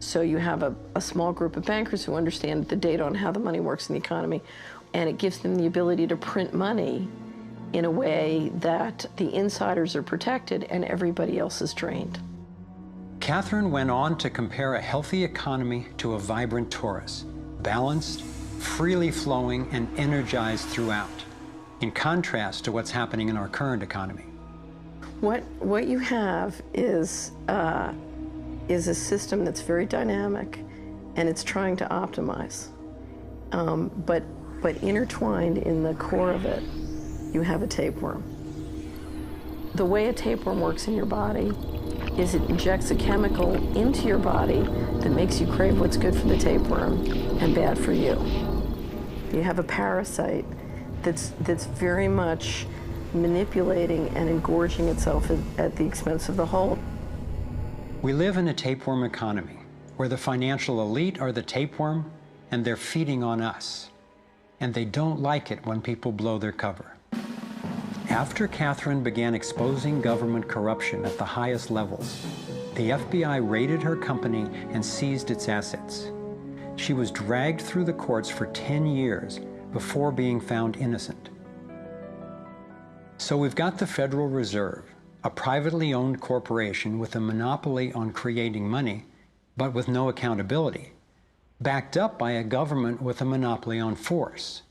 So you have a small group of bankers who understand the data on how the money works in the economy, and it gives them the ability to print money in a way that the insiders are protected and everybody else is drained. Catherine went on to compare a healthy economy to a vibrant torus, balanced, freely flowing, and energized throughout, in contrast to what's happening in our current economy. What you have is a system that's very dynamic, and it's trying to optimize. But But intertwined in the core of it, you have a tapeworm. The way a tapeworm works in your body is it injects a chemical into your body that makes you crave what's good for the tapeworm and bad for you. You have a parasite that's very much manipulating and engorging itself at the expense of the whole. We live in a tapeworm economy where the financial elite are the tapeworm and they're feeding on us. And they don't like it when people blow their cover. After Catherine began exposing government corruption at the highest levels, the FBI raided her company and seized its assets. She was dragged through the courts for 10 years before being found innocent. So we've got the Federal Reserve, a privately owned corporation with a monopoly on creating money, but with no accountability, backed up by a government with a monopoly on force.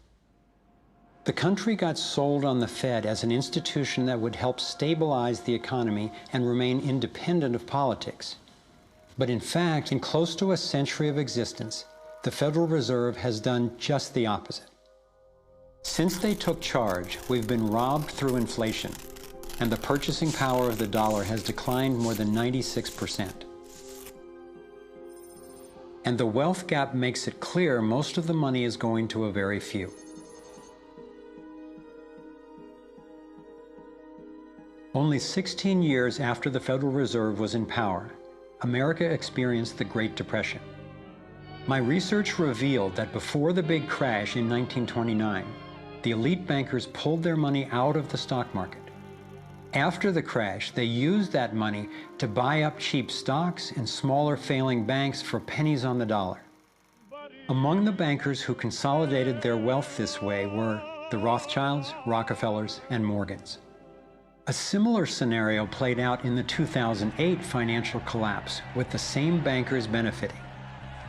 The country got sold on the Fed as an institution that would help stabilize the economy and remain independent of politics. But in fact, in close to a century of existence, the Federal Reserve has done just the opposite. Since they took charge, we've been robbed through inflation, and the purchasing power of the dollar has declined more than 96%. And the wealth gap makes it clear most of the money is going to a very few. Only 16 years after the Federal Reserve was in power, America experienced the Great Depression. My research revealed that before the big crash in 1929, the elite bankers pulled their money out of the stock market. After the crash, they used that money to buy up cheap stocks and smaller failing banks for pennies on the dollar. Among the bankers who consolidated their wealth this way were the Rothschilds, Rockefellers, and Morgans. A similar scenario played out in the 2008 financial collapse, with the same bankers benefiting.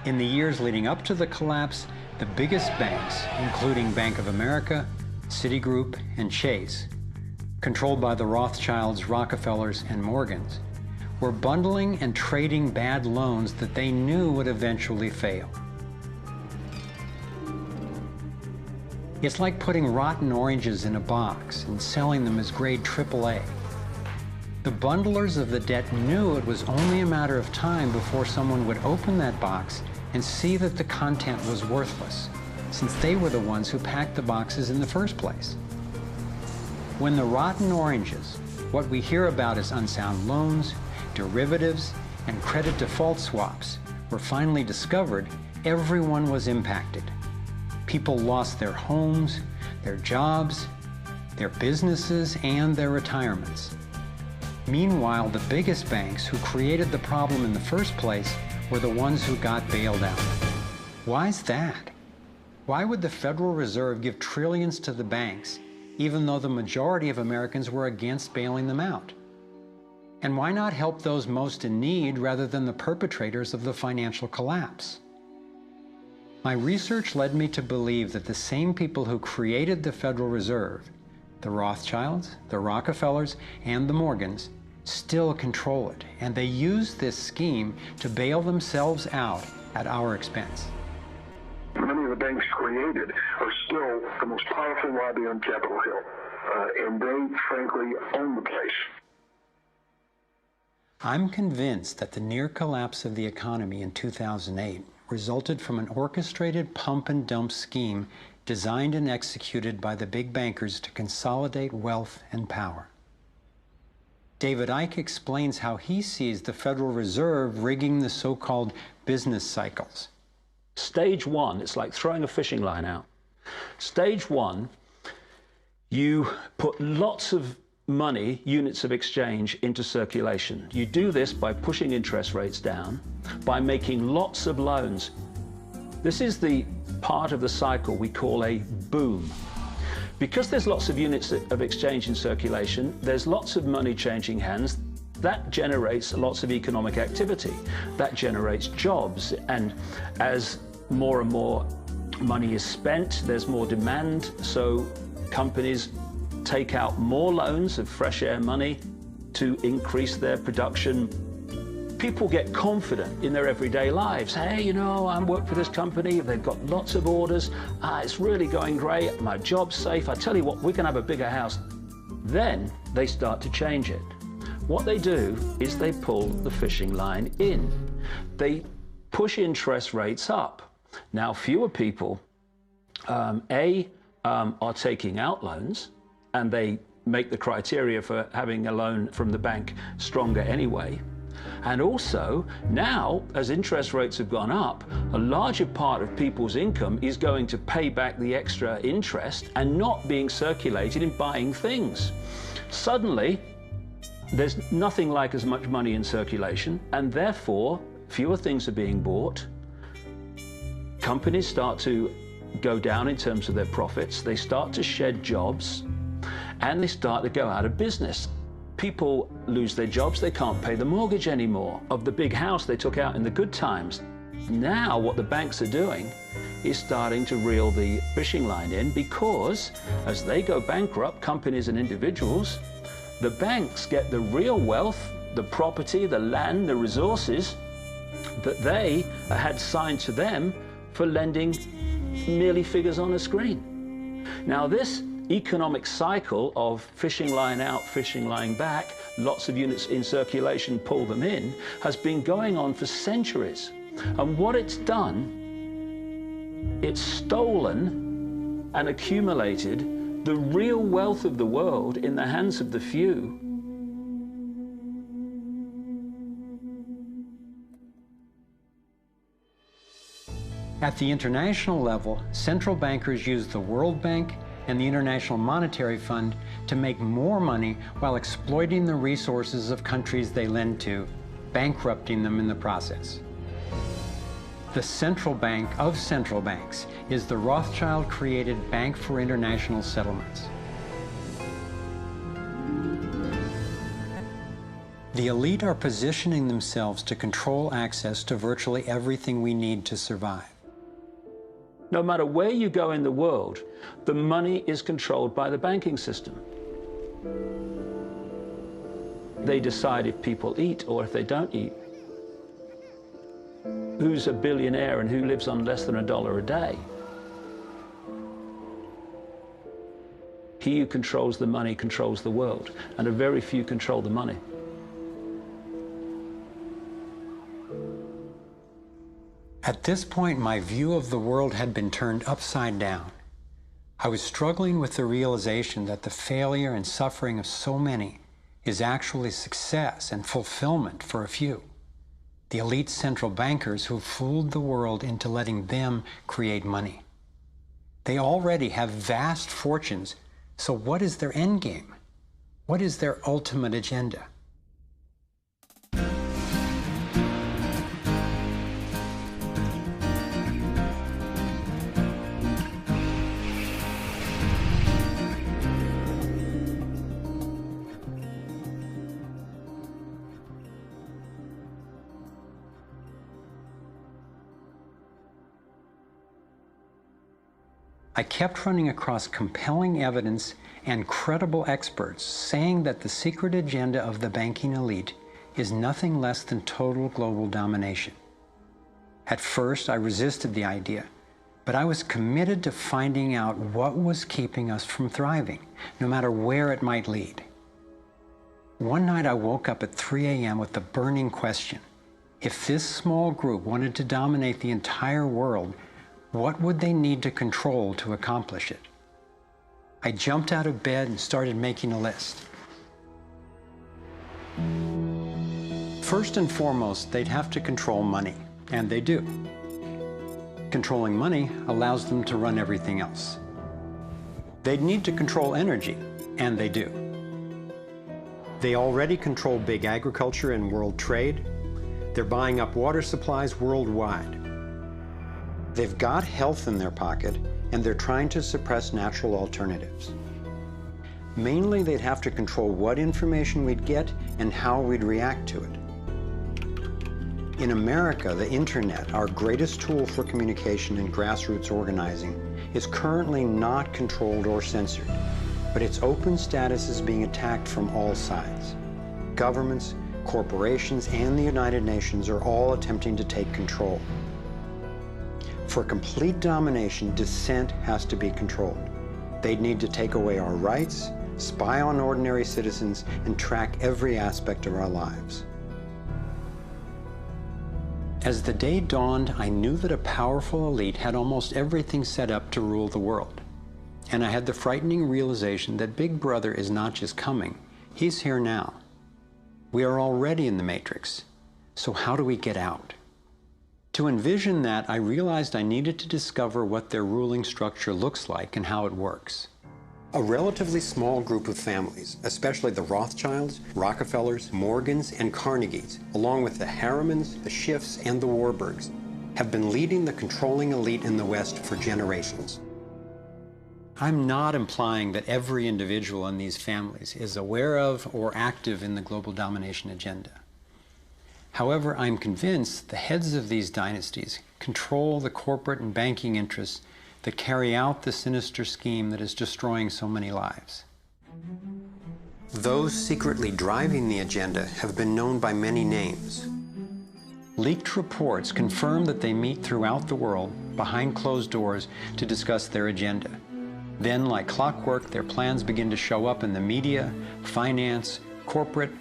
In the years leading up to the collapse, the biggest banks, including Bank of America, Citigroup, and Chase, controlled by the Rothschilds, Rockefellers, and Morgans, were bundling and trading bad loans that they knew would eventually fail. It's like putting rotten oranges in a box and selling them as grade AAA. The bundlers of the debt knew it was only a matter of time before someone would open that box and see that the content was worthless, since they were the ones who packed the boxes in the first place. When the rotten oranges, what we hear about as unsound loans, derivatives, and credit default swaps, were finally discovered, everyone was impacted. People lost their homes, their jobs, their businesses, and their retirements. Meanwhile, the biggest banks who created the problem in the first place were the ones who got bailed out. Why's that? Why would the Federal Reserve give trillions to the banks, even though the majority of Americans were against bailing them out? And why not help those most in need rather than the perpetrators of the financial collapse? My research led me to believe that the same people who created the Federal Reserve, the Rothschilds, the Rockefellers, and the Morgans, still control it, and they use this scheme to bail themselves out at our expense. Many of the banks created are still the most powerful lobby on Capitol Hill, and they, frankly, own the place. I'm convinced that the near collapse of the economy in 2008 resulted from an orchestrated pump and dump scheme designed and executed by the big bankers to consolidate wealth and power. David Icke explains how he sees the Federal Reserve rigging the so-called business cycles. Stage one, it's like throwing a fishing line out. Stage one, you put lots of money, units of exchange, into circulation. You do this by pushing interest rates down, by making lots of loans. This is the part of the cycle we call a boom. Because there's lots of units of exchange in circulation, there's lots of money changing hands. That generates lots of economic activity. That generates jobs. And as more and more money is spent, there's more demand. So companies take out more loans of fresh air money to increase their production. people get confident in their everyday lives. Hey, you know, I work for this company, they've got lots of orders, it's really going great, my job's safe, I tell you what, we can have a bigger house. Then they start to change it. What they do is they pull the fishing line in. They push interest rates up. Now, fewer people, are taking out loans, and they make the criteria for having a loan from the bank stronger anyway. And also, now, as interest rates have gone up, a larger part of people's income is going to pay back the extra interest and not being circulated in buying things. Suddenly, there's nothing like as much money in circulation, and therefore, fewer things are being bought. Companies start to go down in terms of their profits, they start to shed jobs, and they start to go out of business. People lose their jobs, they can't pay the mortgage anymore of the big house they took out in the good times. Now what the banks are doing is starting to reel the fishing line in, because as they go bankrupt, companies and individuals, the banks get the real wealth, the property, the land, the resources that they had signed to them for lending merely figures on a screen. Now this economic cycle of fishing line out, fishing line back, lots of units in circulation, pull them in, has been going on for centuries. And what it's done, it's stolen and accumulated the real wealth of the world in the hands of the few. At the international level, central bankers use the World Bank and the International Monetary Fund to make more money while exploiting the resources of countries they lend to, bankrupting them in the process. The central bank of central banks is the Rothschild-created Bank for International Settlements. The elite are positioning themselves to control access to virtually everything we need to survive. No matter where you go in the world, the money is controlled by the banking system. They decide if people eat or if they don't eat. Who's a billionaire and who lives on less than $1 a day? He who controls the money controls the world, and a very few control the money. At this point, my view of the world had been turned upside down. I was struggling with the realization that the failure and suffering of so many is actually success and fulfillment for a few. The elite central bankers who fooled the world into letting them create money. They already have vast fortunes, so what is their end game? What is their ultimate agenda? I kept running across compelling evidence and credible experts saying that the secret agenda of the banking elite is nothing less than total global domination. At first, I resisted the idea, but I was committed to finding out what was keeping us from thriving, no matter where it might lead. One night I woke up at 3 a.m. with the burning question: if this small group wanted to dominate the entire world, what would they need to control to accomplish it? I jumped out of bed and started making a list. First and foremost, they'd have to control money, and they do. Controlling money allows them to run everything else. They'd need to control energy, and they do. They already control big agriculture and world trade. They're buying up water supplies worldwide. They've got health in their pocket, and they're trying to suppress natural alternatives. Mainly, they'd have to control what information we'd get and how we'd react to it. In America, the internet, our greatest tool for communication and grassroots organizing, is currently not controlled or censored, but its open status is being attacked from all sides. Governments, corporations, and the United Nations are all attempting to take control. For complete domination, dissent has to be controlled. They'd need to take away our rights, spy on ordinary citizens, and track every aspect of our lives. As the day dawned, I knew that a powerful elite had almost everything set up to rule the world. And I had the frightening realization that Big Brother is not just coming, he's here now. We are already in the Matrix. So how do we get out? To envision that, I realized I needed to discover what their ruling structure looks like and how it works. A relatively small group of families, especially the Rothschilds, Rockefellers, Morgans, and Carnegies, along with the Harrimans, the Schiffs, and the Warburgs, have been leading the controlling elite in the West for generations. I'm not implying that every individual in these families is aware of or active in the global domination agenda. However, I'm convinced the heads of these dynasties control the corporate and banking interests that carry out the sinister scheme that is destroying so many lives. Those secretly driving the agenda have been known by many names. Leaked reports confirm that they meet throughout the world behind closed doors to discuss their agenda. Then, like clockwork, their plans begin to show up in the media, finance, corporate,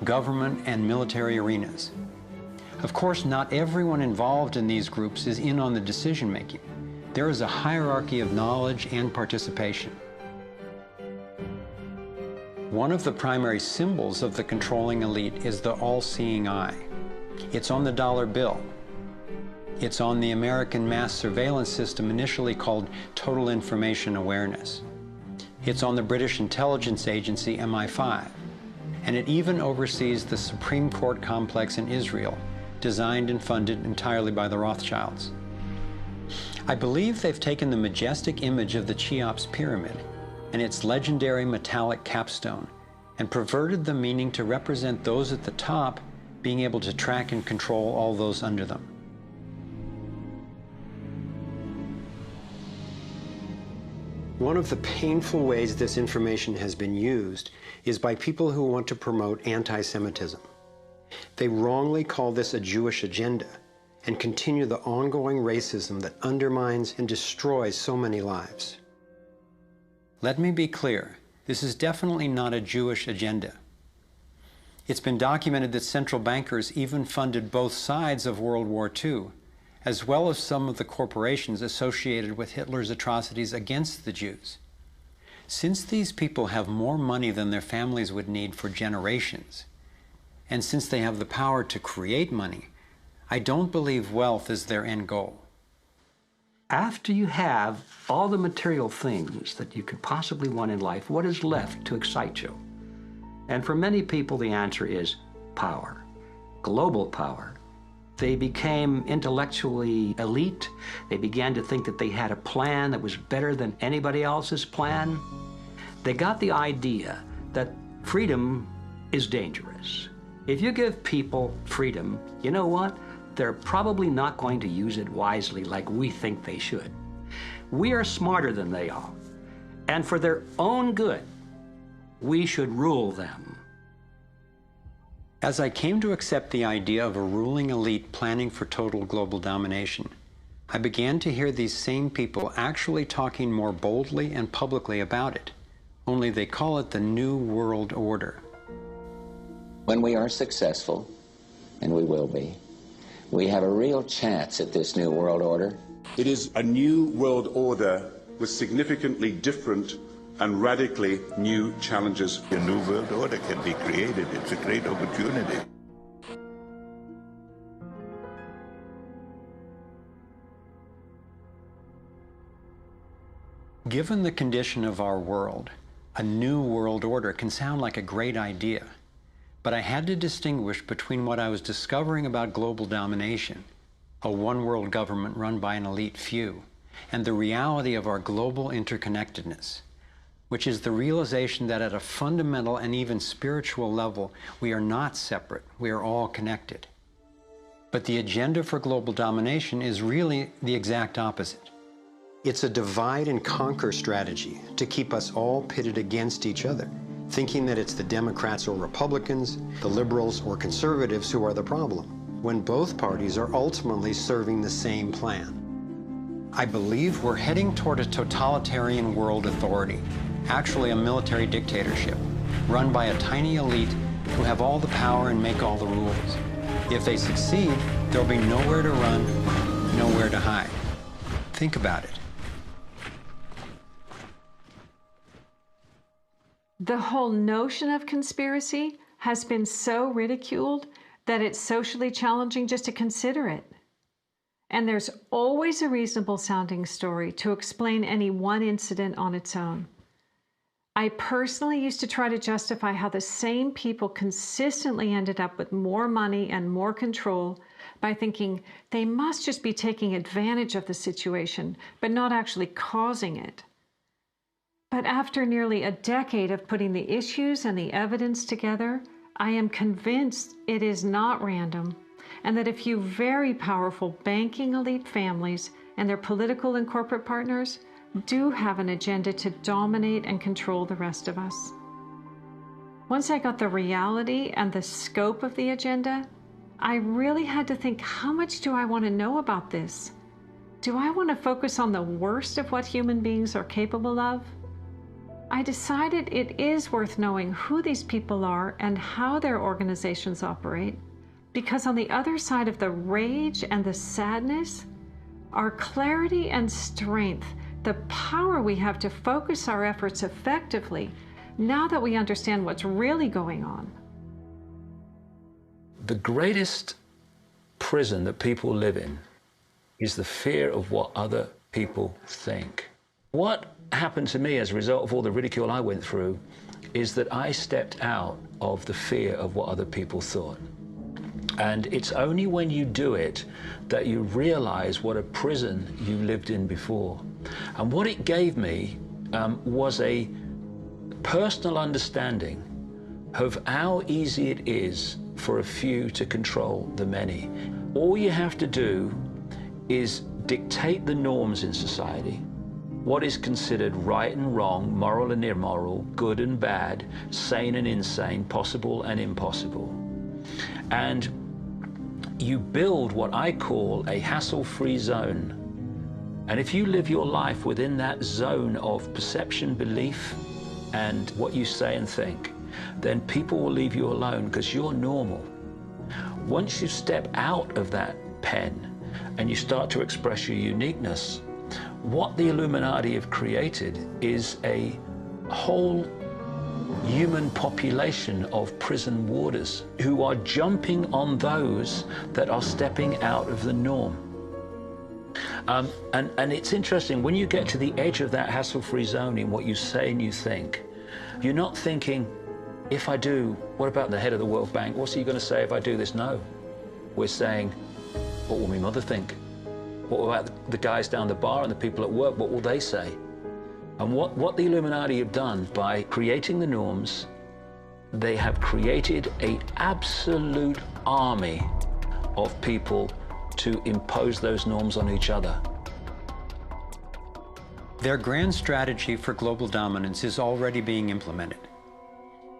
government, and military arenas. Of course, not everyone involved in these groups is in on the decision-making. There is a hierarchy of knowledge and participation. One of the primary symbols of the controlling elite is the all-seeing eye. It's on the dollar bill. It's on the American mass surveillance system initially called Total Information Awareness. It's on the British intelligence agency MI5. And it even oversees the Supreme Court complex in Israel, designed and funded entirely by the Rothschilds. I believe they've taken the majestic image of the Cheops pyramid and its legendary metallic capstone and perverted the meaning to represent those at the top being able to track and control all those under them. One of the painful ways this information has been used is by people who want to promote anti-Semitism. They wrongly call this a Jewish agenda and continue the ongoing racism that undermines and destroys so many lives. Let me be clear, this is definitely not a Jewish agenda. It's been documented that central bankers even funded both sides of World War II, as well as some of the corporations associated with Hitler's atrocities against the Jews. Since these people have more money than their families would need for generations, and since they have the power to create money, I don't believe wealth is their end goal. After you have all the material things that you could possibly want in life, what is left to excite you? And for many people, the answer is power, global power. They became intellectually elite. They began to think that they had a plan that was better than anybody else's plan. They got the idea that freedom is dangerous. If you give people freedom, you know what? They're probably not going to use it wisely like we think they should. We are smarter than they are. And for their own good, we should rule them. As I came to accept the idea of a ruling elite planning for total global domination, I began to hear these same people actually talking more boldly and publicly about it, only they call it the New World Order. When we are successful, and we will be, we have a real chance at this New World Order. It is a new world order with significantly different and radically new challenges. A new world order can be created. It's a great opportunity. Given the condition of our world, a new world order can sound like a great idea. But I had to distinguish between what I was discovering about global domination, a one-world government run by an elite few, and the reality of our global interconnectedness, which is the realization that at a fundamental and even spiritual level, we are not separate, we are all connected. But the agenda for global domination is really the exact opposite. It's a divide and conquer strategy to keep us all pitted against each other, thinking that it's the Democrats or Republicans, the liberals or conservatives who are the problem, when both parties are ultimately serving the same plan. I believe we're heading toward a totalitarian world authority, actually a military dictatorship, run by a tiny elite who have all the power and make all the rules. If they succeed, there'll be nowhere to run, nowhere to hide. Think about it. The whole notion of conspiracy has been so ridiculed that it's socially challenging just to consider it. And there's always a reasonable sounding story to explain any one incident on its own. I personally used to try to justify how the same people consistently ended up with more money and more control by thinking they must just be taking advantage of the situation, but not actually causing it. But after nearly a decade of putting the issues and the evidence together, I am convinced it is not random, and that a few very powerful banking elite families and their political and corporate partners do have an agenda to dominate and control the rest of us. Once I got the reality and the scope of the agenda, I really had to think, how much do I want to know about this? Do I want to focus on the worst of what human beings are capable of? I decided it is worth knowing who these people are and how their organizations operate, because on the other side of the rage and the sadness are clarity and strength, the power we have to focus our efforts effectively now that we understand what's really going on. The greatest prison that people live in is the fear of what other people think. What happened to me as a result of all the ridicule I went through is that I stepped out of the fear of what other people thought. And it's only when you do it that you realize what a prison you lived in before. And what it gave me was a personal understanding of how easy it is for a few to control the many. All you have to do is dictate the norms in society, what is considered right and wrong, moral and immoral, good and bad, sane and insane, possible and impossible. And you build what I call a hassle-free zone. And if you live your life within that zone of perception, belief, and what you say and think, then people will leave you alone because you're normal. Once you step out of that pen and you start to express your uniqueness, what the Illuminati have created is a whole human population of prison warders who are jumping on those that are stepping out of the norm. And it's interesting, when you get to the edge of that hassle-free zone in what you say and you think, you're not thinking, if I do, what about the head of the World Bank? What's he going to say if I do this? No. We're saying, what will my mother think? What about the guys down the bar and the people at work? What will they say? And what the Illuminati have done by creating the norms, they have created an absolute army of people to impose those norms on each other. Their grand strategy for global dominance is already being implemented.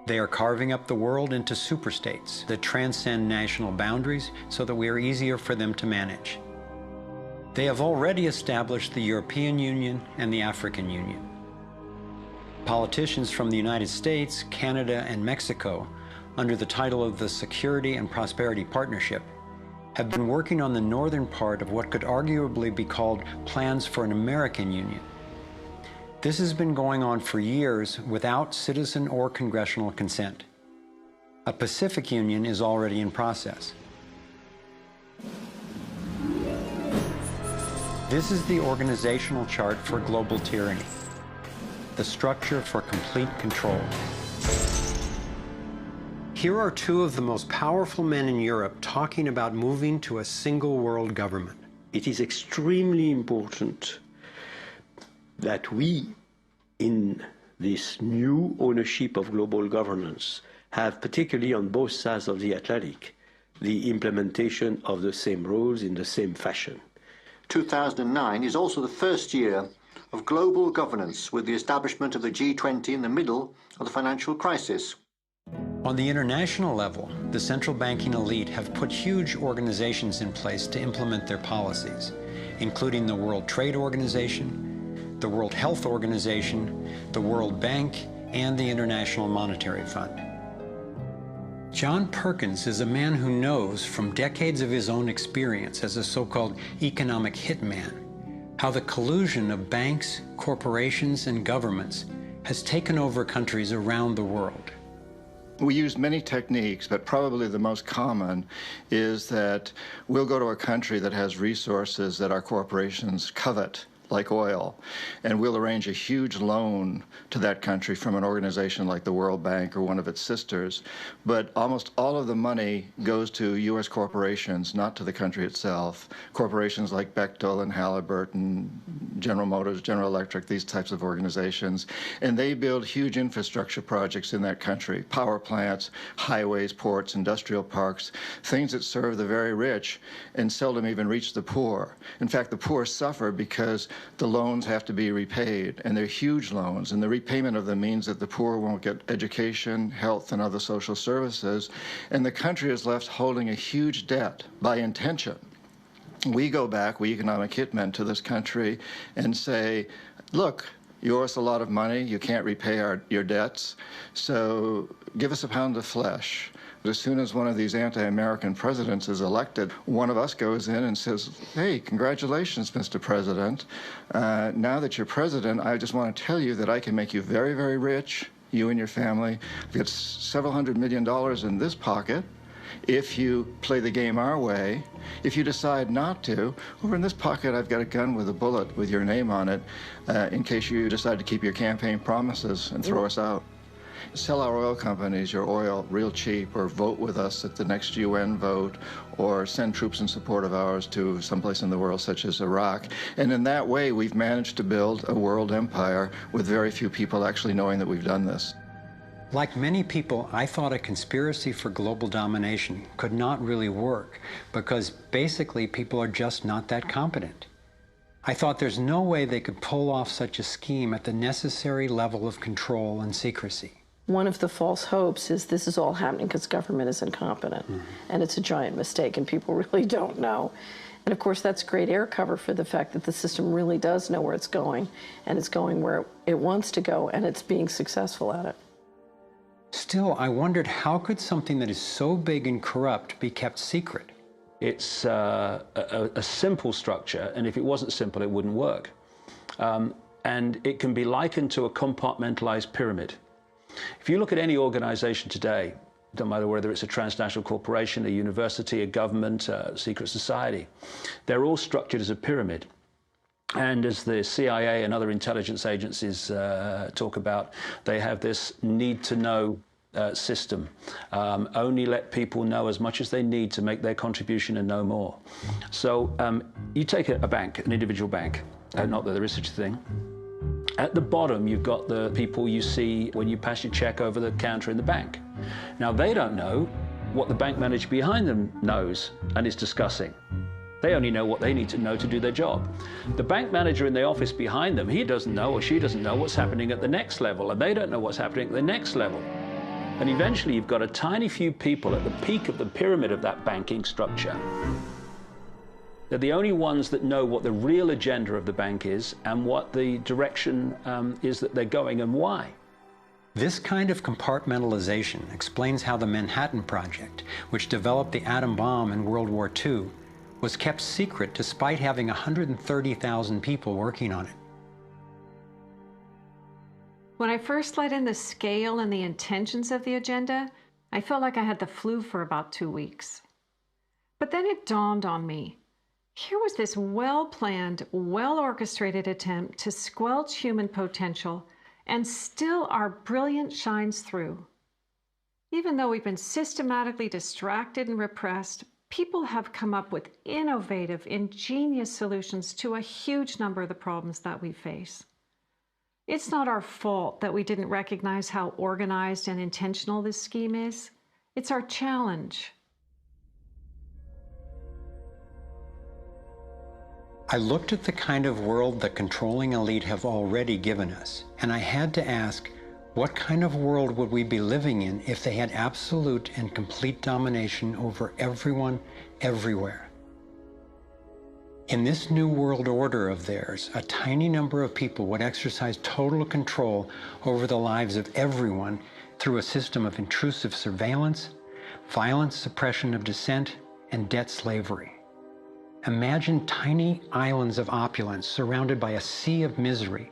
They are carving up the world into superstates that transcend national boundaries so that we are easier for them to manage. They have already established the European Union and the African Union. Politicians from the United States, Canada, and Mexico, under the title of the Security and Prosperity Partnership, have been working on the northern part of what could arguably be called plans for an American Union. This has been going on for years without citizen or congressional consent. A Pacific Union is already in process. This is the organizational chart for global tyranny, the structure for complete control. Here are two of the most powerful men in Europe talking about moving to a single world government. It is extremely important that we, in this new ownership of global governance, have, particularly on both sides of the Atlantic, the implementation of the same rules in the same fashion. 2009 is also the first year of global governance with the establishment of the G20 in the middle of the financial crisis. On the international level, the central banking elite have put huge organizations in place to implement their policies, including the World Trade Organization, the World Health Organization, the World Bank, and the International Monetary Fund. John Perkins is a man who knows from decades of his own experience as a so-called economic hitman how the collusion of banks, corporations, and governments has taken over countries around the world. We use many techniques, but probably the most common is that we'll go to a country that has resources that our corporations covet, like oil, and we'll arrange a huge loan to that country from an organization like the World Bank or one of its sisters. But almost all of the money goes to U.S. corporations, not to the country itself. Corporations like Bechtel and Halliburton, General Motors, General Electric, these types of organizations. And they build huge infrastructure projects in that country, power plants, highways, ports, industrial parks, things that serve the very rich and seldom even reach the poor. In fact, the poor suffer because the loans have to be repaid, and they're huge loans, and the repayment of them means that the poor won't get education, health, and other social services, and the country is left holding a huge debt by intention. We go back, we economic hitmen, to this country and say, look, you owe us a lot of money, you can't repay your debts, so give us a pound of flesh. But as soon as one of these anti-American presidents is elected, one of us goes in and says, hey, congratulations, Mr. President. Now that you're president, I just want to tell you that I can make you very, very rich, you and your family. I've got several $100 million in this pocket. If you play the game our way, if you decide not to, over in this pocket I've got a gun with a bullet with your name on it in case you decide to keep your campaign promises and throw us out. Sell our oil companies your oil real cheap, or vote with us at the next UN vote, or send troops in support of ours to someplace in the world such as Iraq. And in that way, we've managed to build a world empire with very few people actually knowing that we've done this. Like many people, I thought a conspiracy for global domination could not really work because basically people are just not that competent. I thought there's no way they could pull off such a scheme at the necessary level of control and secrecy. One of the false hopes is this is all happening because government is incompetent, and it's a giant mistake, and people really don't know. And of course, that's great air cover for the fact that the system really does know where it's going, and it's going where it wants to go, and it's being successful at it. Still, I wondered how could something that is so big and corrupt be kept secret? It's a simple structure, and if it wasn't simple, it wouldn't work. And it can be likened to a compartmentalized pyramid. If you look at any organization today, no matter whether it's a transnational corporation, a university, a government, a secret society, they're all structured as a pyramid. And as the CIA and other intelligence agencies talk about, they have this need-to-know system. Only let people know as much as they need to make their contribution and no more. So you take a bank, an individual bank, not that there is such a thing. At the bottom, you've got the people you see when you pass your check over the counter in the bank. Now, they don't know what the bank manager behind them knows and is discussing. They only know what they need to know to do their job. The bank manager in the office behind them, he doesn't know or she doesn't know what's happening at the next level, and they don't know what's happening at the next level. And eventually, you've got a tiny few people at the peak of the pyramid of that banking structure. They're the only ones that know what the real agenda of the bank is and what the direction is that they're going and why. This kind of compartmentalization explains how the Manhattan Project, which developed the atom bomb in World War II, was kept secret despite having 130,000 people working on it. When I first let in the scale and the intentions of the agenda, I felt like I had the flu for about 2 weeks. But then it dawned on me. Here was this well-planned, well-orchestrated attempt to squelch human potential, and still our brilliance shines through. Even though we've been systematically distracted and repressed, people have come up with innovative, ingenious solutions to a huge number of the problems that we face. It's not our fault that we didn't recognize how organized and intentional this scheme is. It's our challenge. I looked at the kind of world the controlling elite have already given us, and I had to ask, what kind of world would we be living in if they had absolute and complete domination over everyone, everywhere? In this new world order of theirs, a tiny number of people would exercise total control over the lives of everyone through a system of intrusive surveillance, violent suppression of dissent, and debt slavery. Imagine tiny islands of opulence surrounded by a sea of misery,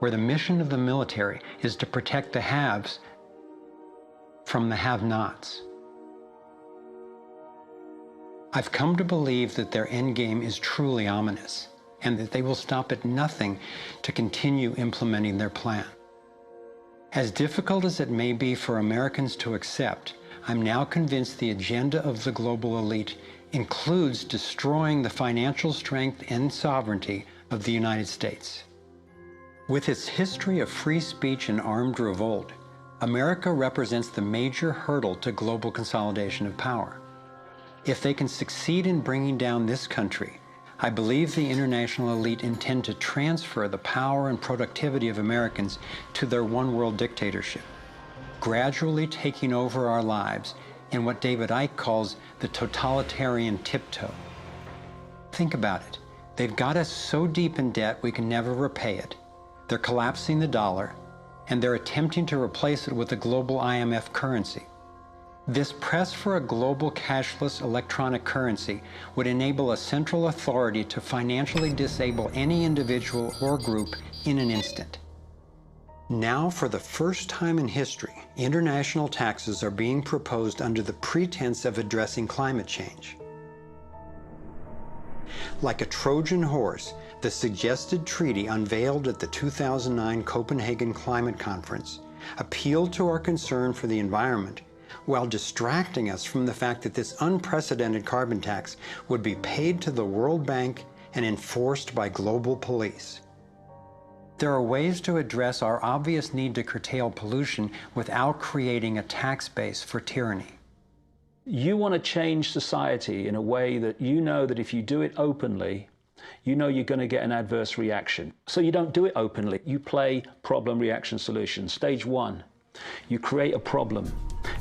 where the mission of the military is to protect the haves from the have-nots. I've come to believe that their endgame is truly ominous, and that they will stop at nothing to continue implementing their plan. As difficult as it may be for Americans to accept, I'm now convinced the agenda of the global elite includes destroying the financial strength and sovereignty of the United States. With its history of free speech and armed revolt, America represents the major hurdle to global consolidation of power. If they can succeed in bringing down this country, I believe the international elite intend to transfer the power and productivity of Americans to their one-world dictatorship, gradually taking over our lives in what David Icke calls the totalitarian tiptoe. Think about it. They've got us so deep in debt we can never repay it. They're collapsing the dollar, and they're attempting to replace it with a global IMF currency. This press for a global cashless electronic currency would enable a central authority to financially disable any individual or group in an instant. Now, for the first time in history, international taxes are being proposed under the pretense of addressing climate change. Like a Trojan horse, the suggested treaty unveiled at the 2009 Copenhagen Climate Conference appealed to our concern for the environment while distracting us from the fact that this unprecedented carbon tax would be paid to the World Bank and enforced by global police. There are ways to address our obvious need to curtail pollution without creating a tax base for tyranny. You want to change society in a way that you know that if you do it openly, you know you're going to get an adverse reaction. So you don't do it openly. You play problem, reaction, solution. Stage one, you create a problem.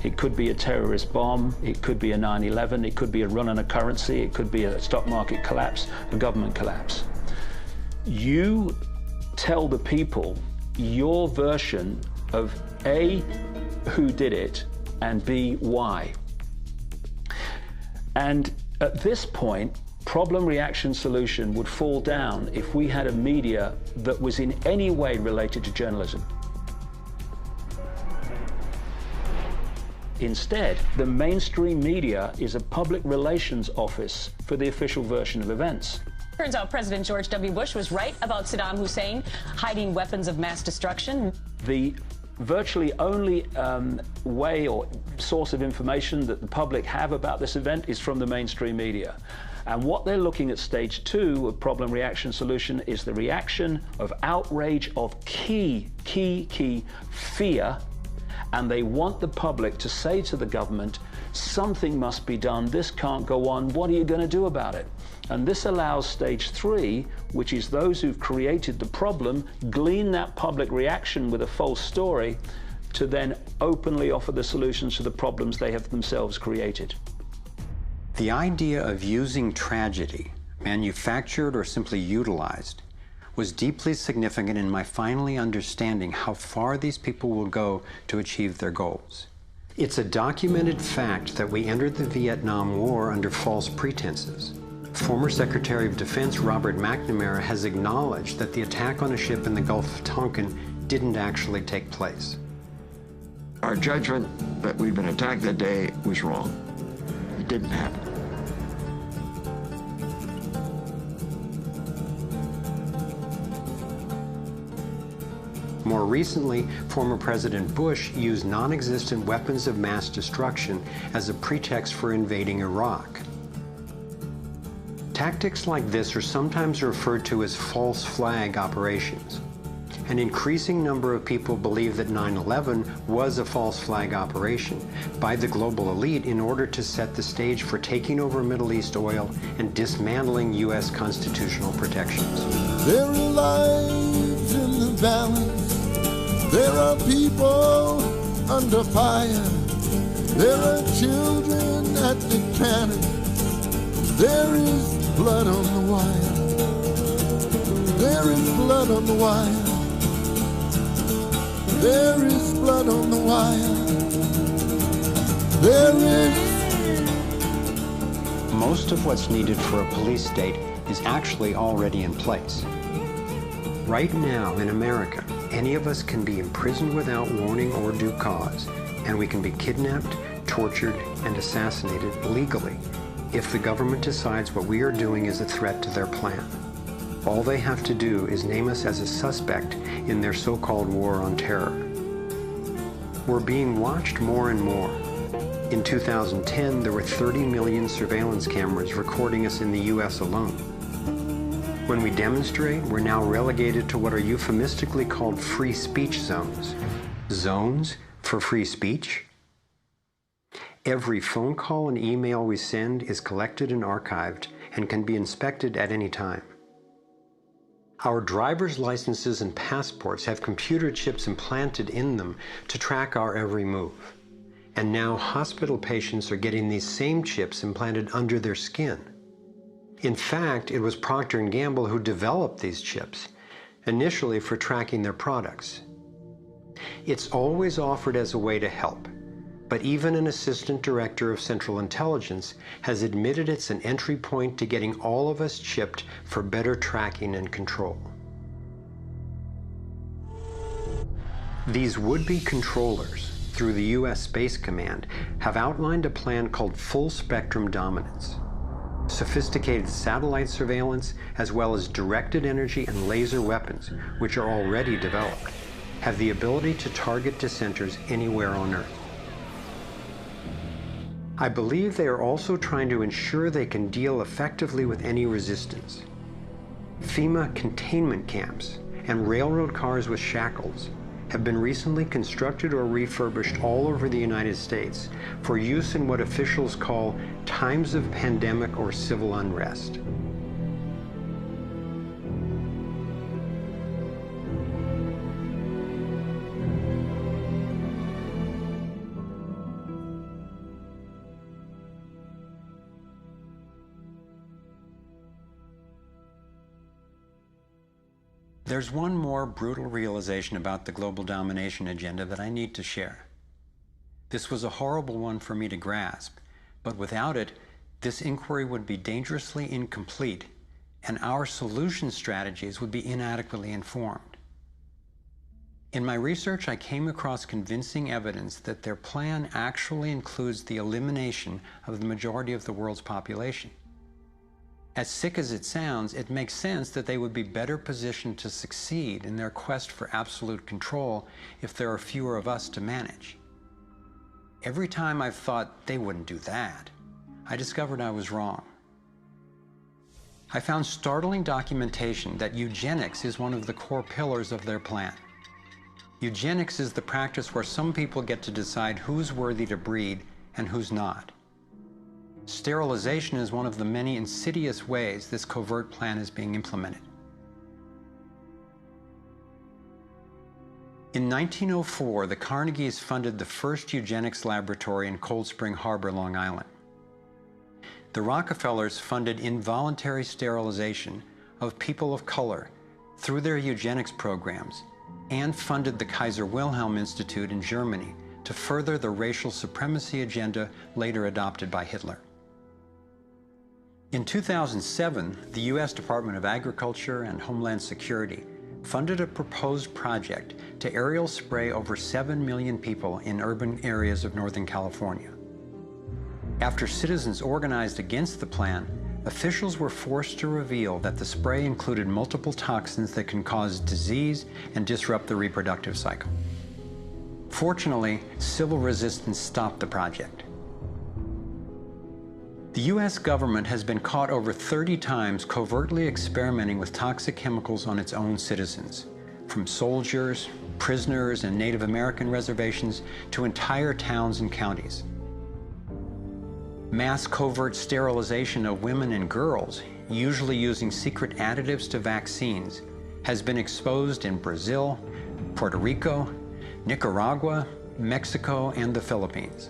It could be a terrorist bomb, it could be a 9/11, it could be a run on a currency, it could be a stock market collapse, a government collapse. You tell the people your version of A, who did it, and B, why. And at this point, problem, reaction, solution would fall down if we had a media that was in any way related to journalism. Instead, the mainstream media is a public relations office for the official version of events. Turns out President George W. Bush was right about Saddam Hussein hiding weapons of mass destruction. The virtually only way or source of information that the public have about this event is from the mainstream media. And what they're looking at stage two of problem, reaction, solution is the reaction of outrage, of key fear. And they want the public to say to the government, something must be done, this can't go on, what are you going to do about it? And this allows stage three, which is those who've created the problem, glean that public reaction with a false story, to then openly offer the solutions to the problems they have themselves created. The idea of using tragedy, manufactured or simply utilized, was deeply significant in my finally understanding how far these people will go to achieve their goals. It's a documented fact that we entered the Vietnam War under false pretenses. Former Secretary of Defense Robert McNamara has acknowledged that the attack on a ship in the Gulf of Tonkin didn't actually take place. Our judgment that we'd been attacked that day was wrong. It didn't happen. More recently, former President Bush used non-existent weapons of mass destruction as a pretext for invading Iraq. Tactics like this are sometimes referred to as false flag operations. An increasing number of people believe that 9/11 was a false flag operation by the global elite in order to set the stage for taking over Middle East oil and dismantling U.S. constitutional protections. There are lives in the balance. There are people under fire. There are children at the cannon. There is blood on the wire. There is blood on the wire. There is blood on the wire. There is. Most of what's needed for a police state is actually already in place. Right now in America, any of us can be imprisoned without warning or due cause, and we can be kidnapped, tortured, and assassinated legally if the government decides what we are doing is a threat to their plan. All they have to do is name us as a suspect in their so-called war on terror. We're being watched more and more. In 2010, there were 30 million surveillance cameras recording us in the US alone. When we demonstrate, we're now relegated to what are euphemistically called free speech zones. Zones for free speech? Every phone call and email we send is collected and archived and can be inspected at any time. Our driver's licenses and passports have computer chips implanted in them to track our every move. And now hospital patients are getting these same chips implanted under their skin. In fact, it was Procter & Gamble who developed these chips, initially for tracking their products. It's always offered as a way to help, but even an assistant director of Central Intelligence has admitted it's an entry point to getting all of us chipped for better tracking and control. These would-be controllers, through the U.S. Space Command, have outlined a plan called Full Spectrum Dominance. Sophisticated satellite surveillance, as well as directed energy and laser weapons, which are already developed, have the ability to target dissenters anywhere on Earth. I believe they are also trying to ensure they can deal effectively with any resistance. FEMA containment camps and railroad cars with shackles have been recently constructed or refurbished all over the United States for use in what officials call times of pandemic or civil unrest. There's one more brutal realization about the global domination agenda that I need to share. This was a horrible one for me to grasp, but without it, this inquiry would be dangerously incomplete, and our solution strategies would be inadequately informed. In my research, I came across convincing evidence that their plan actually includes the elimination of the majority of the world's population. As sick as it sounds, it makes sense that they would be better positioned to succeed in their quest for absolute control if there are fewer of us to manage. Every time I've thought they wouldn't do that, I discovered I was wrong. I found startling documentation that eugenics is one of the core pillars of their plan. Eugenics is the practice where some people get to decide who's worthy to breed and who's not. Sterilization is one of the many insidious ways this covert plan is being implemented. In 1904, the Carnegies funded the first eugenics laboratory in Cold Spring Harbor, Long Island. The Rockefellers funded involuntary sterilization of people of color through their eugenics programs and funded the Kaiser Wilhelm Institute in Germany to further the racial supremacy agenda later adopted by Hitler. In 2007, the U.S. Department of Agriculture and Homeland Security funded a proposed project to aerial spray over 7 million people in urban areas of Northern California. After citizens organized against the plan, officials were forced to reveal that the spray included multiple toxins that can cause disease and disrupt the reproductive cycle. Fortunately, civil resistance stopped the project. The U.S. government has been caught over 30 times covertly experimenting with toxic chemicals on its own citizens, from soldiers, prisoners, and Native American reservations to entire towns and counties. Mass covert sterilization of women and girls, usually using secret additives to vaccines, has been exposed in Brazil, Puerto Rico, Nicaragua, Mexico, and the Philippines.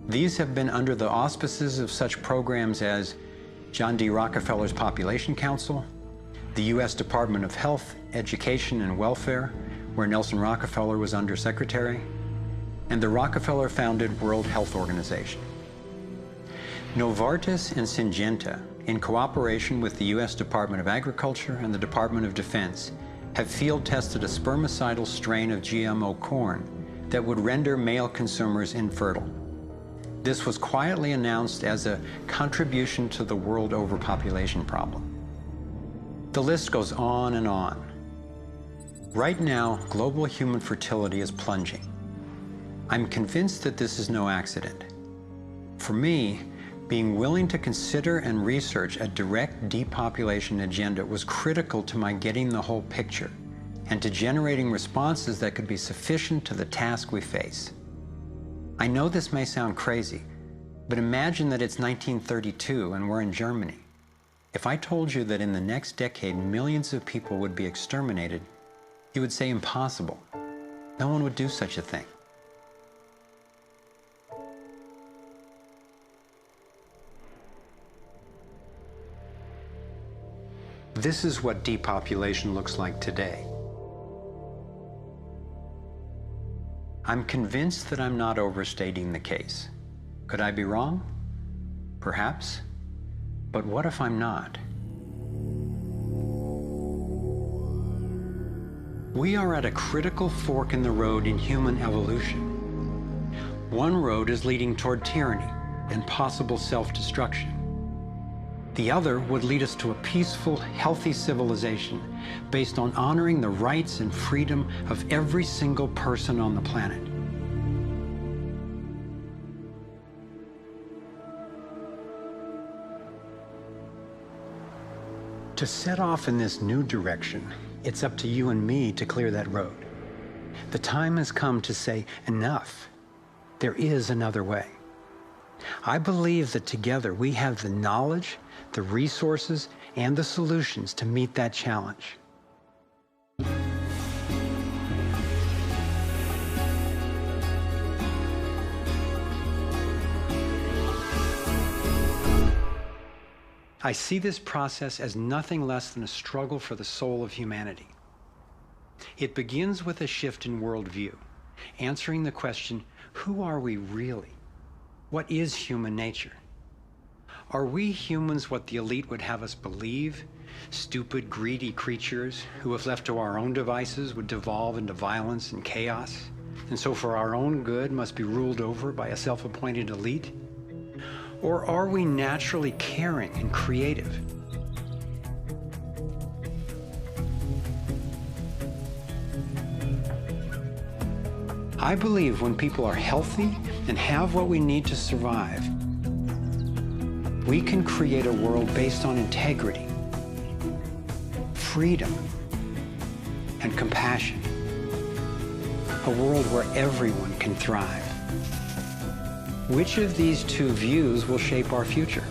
These have been under the auspices of such programs as John D. Rockefeller's Population Council, the U.S. Department of Health, Education, and Welfare, where Nelson Rockefeller was undersecretary, and the Rockefeller-founded World Health Organization. Novartis and Syngenta, in cooperation with the U.S. Department of Agriculture and the Department of Defense, have field-tested a spermicidal strain of GMO corn that would render male consumers infertile. This was quietly announced as a contribution to the world overpopulation problem. The list goes on and on. Right now, global human fertility is plunging. I'm convinced that this is no accident. For me, being willing to consider and research a direct depopulation agenda was critical to my getting the whole picture and to generating responses that could be sufficient to the task we face. I know this may sound crazy, but imagine that it's 1932 and we're in Germany. If I told you that in the next decade millions of people would be exterminated, you would say impossible. No one would do such a thing. This is what depopulation looks like today. I'm convinced that I'm not overstating the case. Could I be wrong? Perhaps. But what if I'm not? We are at a critical fork in the road in human evolution. One road is leading toward tyranny and possible self-destruction. The other would lead us to a peaceful, healthy civilization based on honoring the rights and freedom of every single person on the planet. To set off in this new direction, it's up to you and me to clear that road. The time has come to say, enough. There is another way. I believe that together we have the knowledge, the resources, and the solutions to meet that challenge. I see this process as nothing less than a struggle for the soul of humanity. It begins with a shift in worldview, answering the question, who are we really? What is human nature? Are we humans what the elite would have us believe? Stupid, greedy creatures who, if left to our own devices, would devolve into violence and chaos, and so for our own good must be ruled over by a self-appointed elite? Or are we naturally caring and creative? I believe when people are healthy and have what we need to survive, we can create a world based on integrity, freedom, and compassion. A world where everyone can thrive. Which of these two views will shape our future?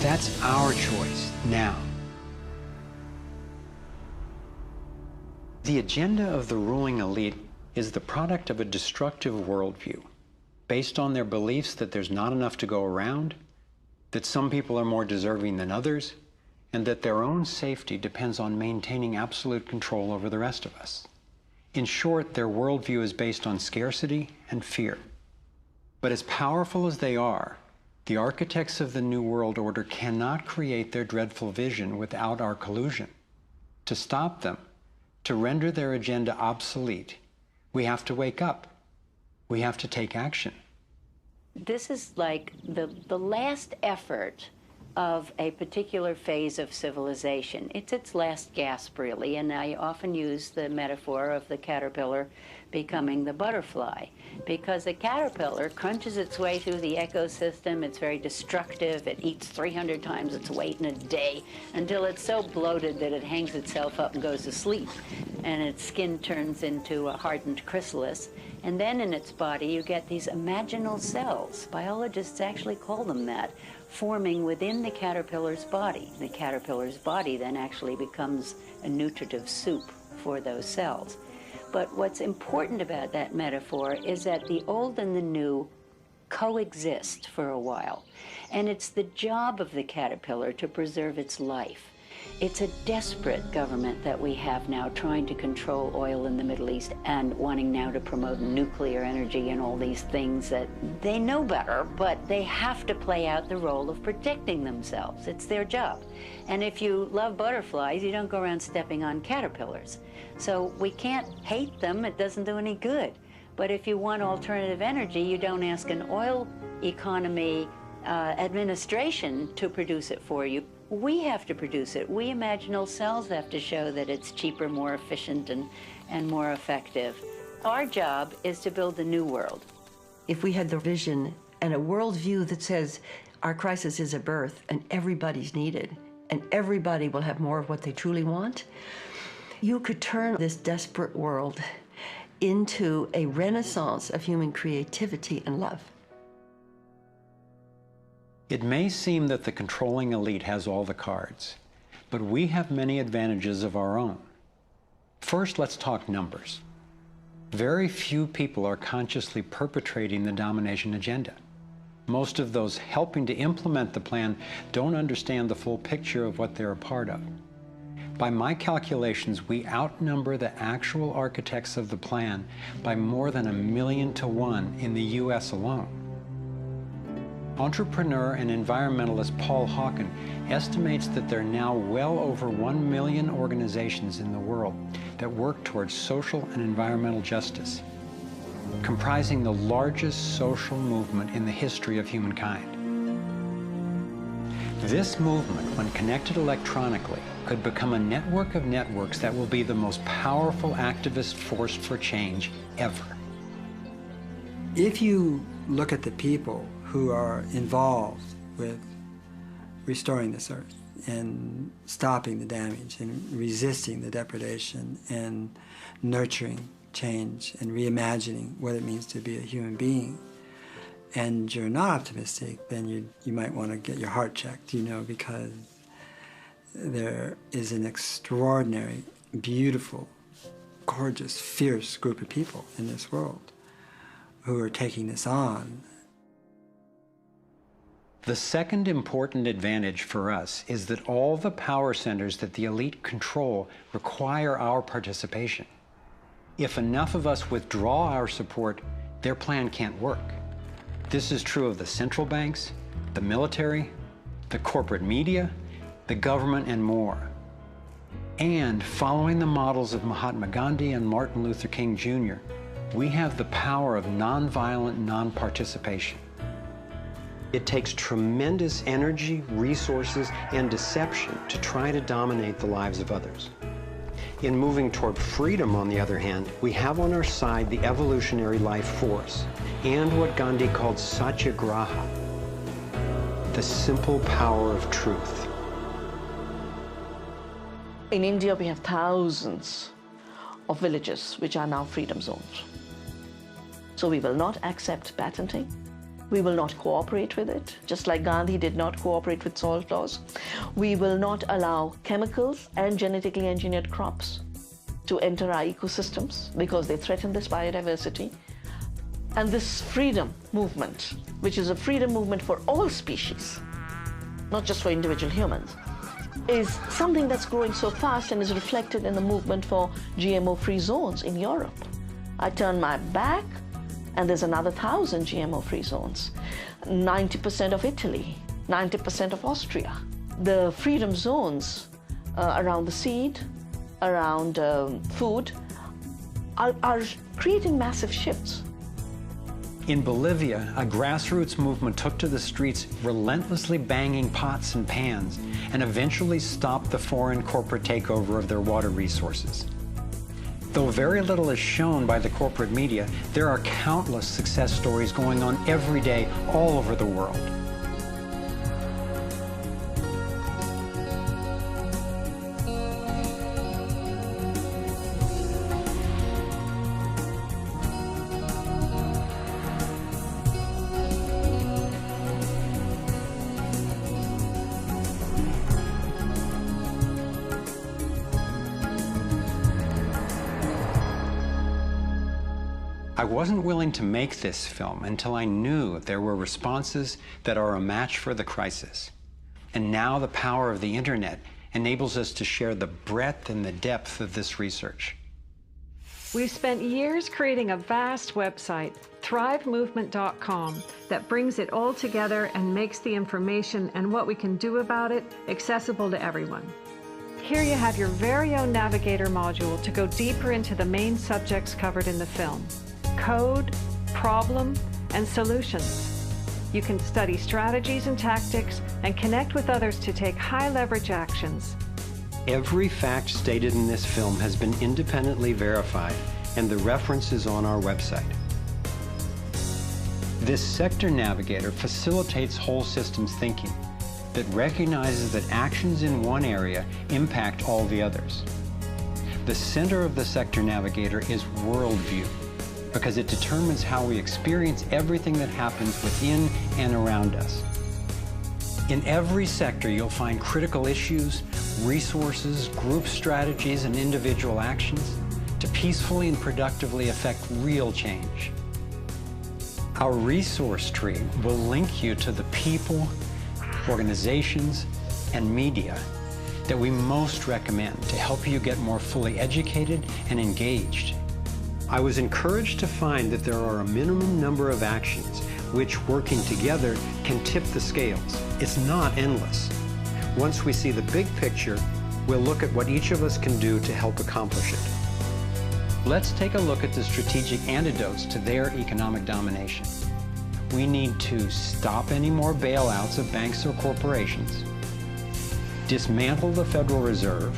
That's our choice now. The agenda of the ruling elite is the product of a destructive worldview, based on their beliefs that there's not enough to go around, that some people are more deserving than others, and that their own safety depends on maintaining absolute control over the rest of us. In short, their worldview is based on scarcity and fear. But as powerful as they are, the architects of the New World Order cannot create their dreadful vision without our collusion. To stop them, to render their agenda obsolete, we have to wake up. We have to take action. This is like the last effort of a particular phase of civilization. It's its last gasp, really, and I often use the metaphor of the caterpillar becoming the butterfly. Because the caterpillar crunches its way through the ecosystem. It's very destructive. It eats 300 times its weight in a day until it's so bloated that it hangs itself up and goes to sleep. And its skin turns into a hardened chrysalis. And then in its body, you get these imaginal cells. Biologists actually call them that, forming within the caterpillar's body. The caterpillar's body then actually becomes a nutritive soup for those cells. But what's important about that metaphor is that the old and the new coexist for a while. And it's the job of the caterpillar to preserve its life. It's a desperate government that we have now trying to control oil in the Middle East and wanting now to promote nuclear energy and all these things that they know better, but they have to play out the role of protecting themselves. It's their job. And if you love butterflies, you don't go around stepping on caterpillars. So we can't hate them. It doesn't do any good. But if you want alternative energy, you don't ask an oil economy administration to produce it for you. We have to produce it. We imaginal cells have to show that it's cheaper, more efficient, and more effective. Our job is to build a new world. If we had the vision and a worldview that says our crisis is a birth and everybody's needed and everybody will have more of what they truly want, you could turn this desperate world into a renaissance of human creativity and love. It may seem that the controlling elite has all the cards, but we have many advantages of our own. First, let's talk numbers. Very few people are consciously perpetrating the domination agenda. Most of those helping to implement the plan don't understand the full picture of what they're a part of. By my calculations, we outnumber the actual architects of the plan by more than 1,000,000 to 1 in the US alone. Entrepreneur and environmentalist Paul Hawken estimates that there are now well over 1 million organizations in the world that work towards social and environmental justice, comprising the largest social movement in the history of humankind. This movement, when connected electronically, could become a network of networks that will be the most powerful activist force for change ever. If you look at the people who are involved with restoring this earth and stopping the damage and resisting the depredation and nurturing change and reimagining what it means to be a human being, and you're not optimistic, then you might want to get your heart checked, because there is an extraordinary, beautiful, gorgeous, fierce group of people in this world who are taking this on. The second important advantage for us is that all the power centers that the elite control require our participation. If enough of us withdraw our support, their plan can't work. This is true of the central banks, the military, the corporate media, the government, and more. And following the models of Mahatma Gandhi and Martin Luther King Jr., we have the power of nonviolent non-participation. It takes tremendous energy, resources, and deception to try to dominate the lives of others. In moving toward freedom, on the other hand, we have on our side the evolutionary life force and what Gandhi called satyagraha, the simple power of truth. In India, we have thousands of villages which are now freedom zones. So we will not accept patenting. We will not cooperate with it, just like Gandhi did not cooperate with salt laws. We will not allow chemicals and genetically engineered crops to enter our ecosystems because they threaten this biodiversity. And this freedom movement, which is a freedom movement for all species, not just for individual humans, is something that's growing so fast and is reflected in the movement for GMO-free zones in Europe. I turn my back, and there's another 1,000 GMO-free zones. 90% of Italy, 90% of Austria. The freedom zones around the seed, around food, are creating massive shifts. In Bolivia, a grassroots movement took to the streets, relentlessly banging pots and pans, and eventually stopped the foreign corporate takeover of their water resources. Though very little is shown by the corporate media, there are countless success stories going on every day all over the world. I wasn't willing to make this film until I knew there were responses that are a match for the crisis. And now the power of the internet enables us to share the breadth and the depth of this research. We've spent years creating a vast website, thrivemovement.com, that brings it all together and makes the information and what we can do about it accessible to everyone. Here you have your very own Navigator module to go deeper into the main subjects covered in the film: code, problem, and solutions. You can study strategies and tactics and connect with others to take high-leverage actions. Every fact stated in this film has been independently verified, and the reference is on our website. This sector navigator facilitates whole systems thinking that recognizes that actions in one area impact all the others. The center of the sector navigator is worldview, because it determines how we experience everything that happens within and around us. In every sector, you'll find critical issues, resources, group strategies, and individual actions to peacefully and productively affect real change. Our resource tree will link you to the people, organizations, and media that we most recommend to help you get more fully educated and engaged. I was encouraged to find that there are a minimum number of actions which, working together, can tip the scales. It's not endless. Once we see the big picture, we'll look at what each of us can do to help accomplish it. Let's take a look at the strategic antidotes to their economic domination. We need to stop any more bailouts of banks or corporations, dismantle the Federal Reserve,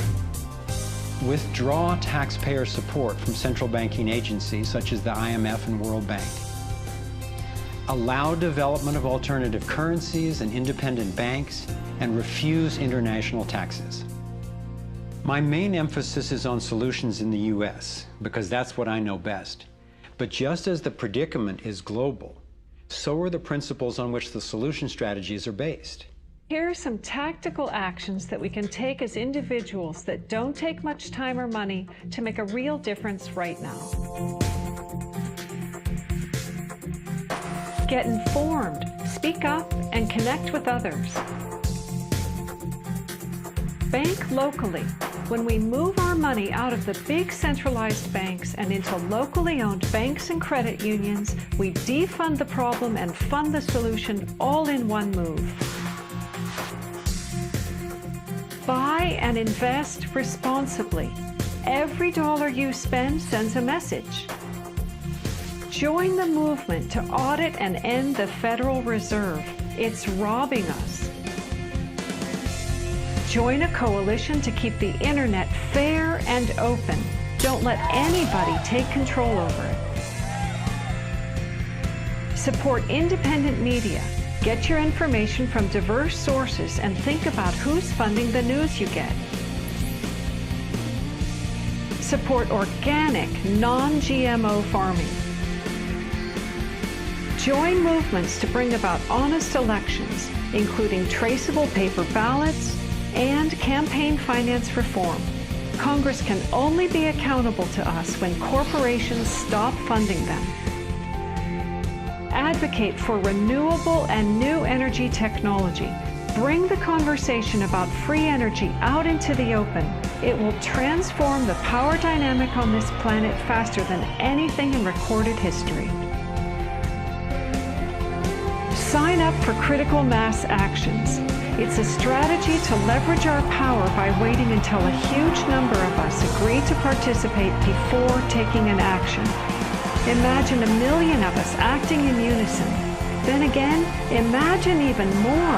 withdraw taxpayer support from central banking agencies such as the IMF and World Bank, allow development of alternative currencies and independent banks, and refuse international taxes. My main emphasis is on solutions in the U.S. because that's what I know best. But just as the predicament is global, so are the principles on which the solution strategies are based. Here are some tactical actions that we can take as individuals that don't take much time or money to make a real difference right now. Get informed, speak up, and connect with others. Bank locally. When we move our money out of the big centralized banks and into locally owned banks and credit unions, we defund the problem and fund the solution all in one move. Buy and invest responsibly. Every dollar you spend sends a message. Join the movement to audit and end the Federal Reserve. It's robbing us. Join a coalition to keep the internet fair and open. Don't let anybody take control over it. Support independent media. Get your information from diverse sources and think about who's funding the news you get. Support organic, non-GMO farming. Join movements to bring about honest elections, including traceable paper ballots and campaign finance reform. Congress can only be accountable to us when corporations stop funding them. Advocate for renewable and new energy technology. Bring the conversation about free energy out into the open. It will transform the power dynamic on this planet faster than anything in recorded history. Sign up for critical mass actions. It's a strategy to leverage our power by waiting until a huge number of us agree to participate before taking an action. Imagine 1 million of us acting in unison. Then again, imagine even more.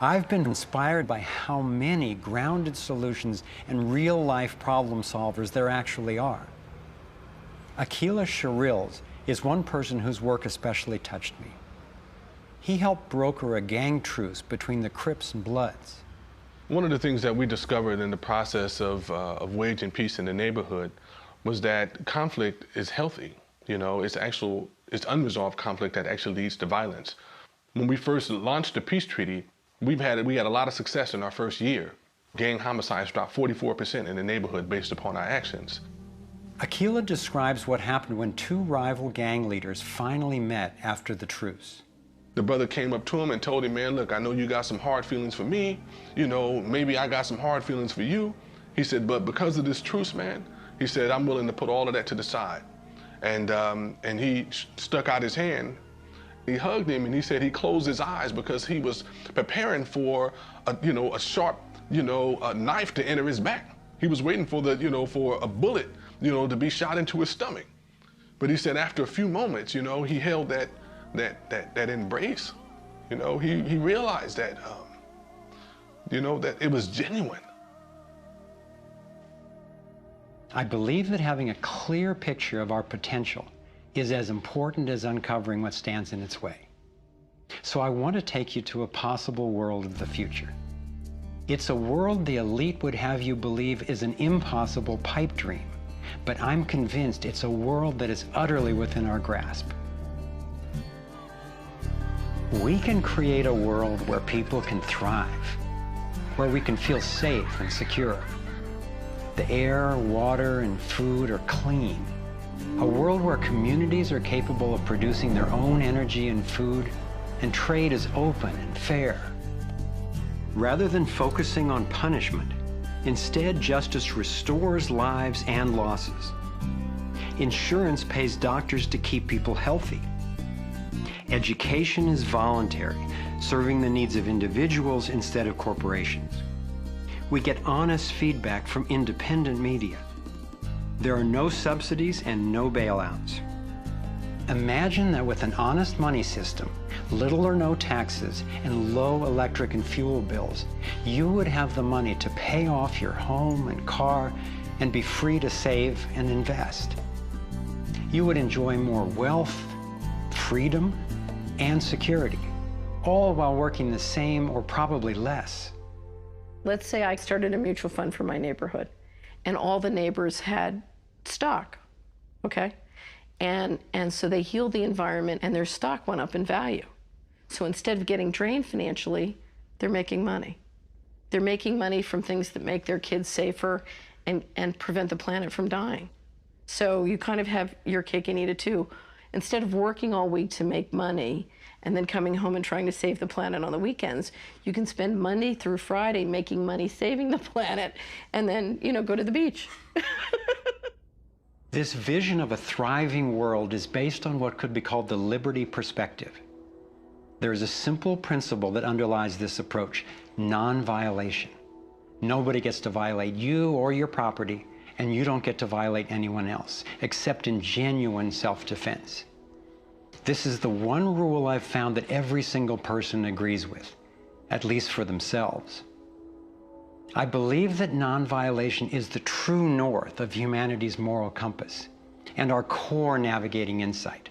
I've been inspired by how many grounded solutions and real-life problem solvers there actually are. Aqeela Sherrills is one person whose work especially touched me. He helped broker a gang truce between the Crips and Bloods. One of the things that we discovered in the process of waging peace in the neighborhood was that conflict is healthy. You know, it's unresolved conflict that actually leads to violence. When we first launched the peace treaty, we had a lot of success in our first year. Gang homicides dropped 44% in the neighborhood based upon our actions. Aqeela describes what happened when two rival gang leaders finally met after the truce. The brother came up to him and told him, man, look, I know you got some hard feelings for me. You know, maybe I got some hard feelings for you. He said, but because of this truce, man, he said, I'm willing to put all of that to the side. And he stuck out his hand. He hugged him and he said he closed his eyes because he was preparing for a sharp, a knife to enter his back. He was waiting for for a bullet, to be shot into his stomach. But he said after a few moments, he held that embrace. He realized that, that it was genuine. I believe that having a clear picture of our potential is as important as uncovering what stands in its way. So I want to take you to a possible world of the future. It's a world the elite would have you believe is an impossible pipe dream, but I'm convinced it's a world that is utterly within our grasp. We can create a world where people can thrive, where we can feel safe and secure. The air, water, and food are clean. A world where communities are capable of producing their own energy and food, and trade is open and fair. Rather than focusing on punishment, instead justice restores lives and losses. Insurance pays doctors to keep people healthy. Education is voluntary, serving the needs of individuals instead of corporations. We get honest feedback from independent media. There are no subsidies and no bailouts. Imagine that with an honest money system, little or no taxes, and low electric and fuel bills, you would have the money to pay off your home and car and be free to save and invest. You would enjoy more wealth, freedom, and security, all while working the same or probably less. Let's say I started a mutual fund for my neighborhood, and all the neighbors had stock, okay? And so they healed the environment and their stock went up in value. So instead of getting drained financially, they're making money. They're making money from things that make their kids safer and prevent the planet from dying. So you kind of have your cake and eat it too. Instead of working all week to make money and then coming home and trying to save the planet on the weekends, you can spend Monday through Friday making money saving the planet and then, go to the beach. This vision of a thriving world is based on what could be called the liberty perspective. There is a simple principle that underlies this approach: non-violation. Nobody gets to violate you or your property, and you don't get to violate anyone else, except in genuine self-defense. This is the one rule I've found that every single person agrees with, at least for themselves. I believe that non-violation is the true north of humanity's moral compass and our core navigating insight.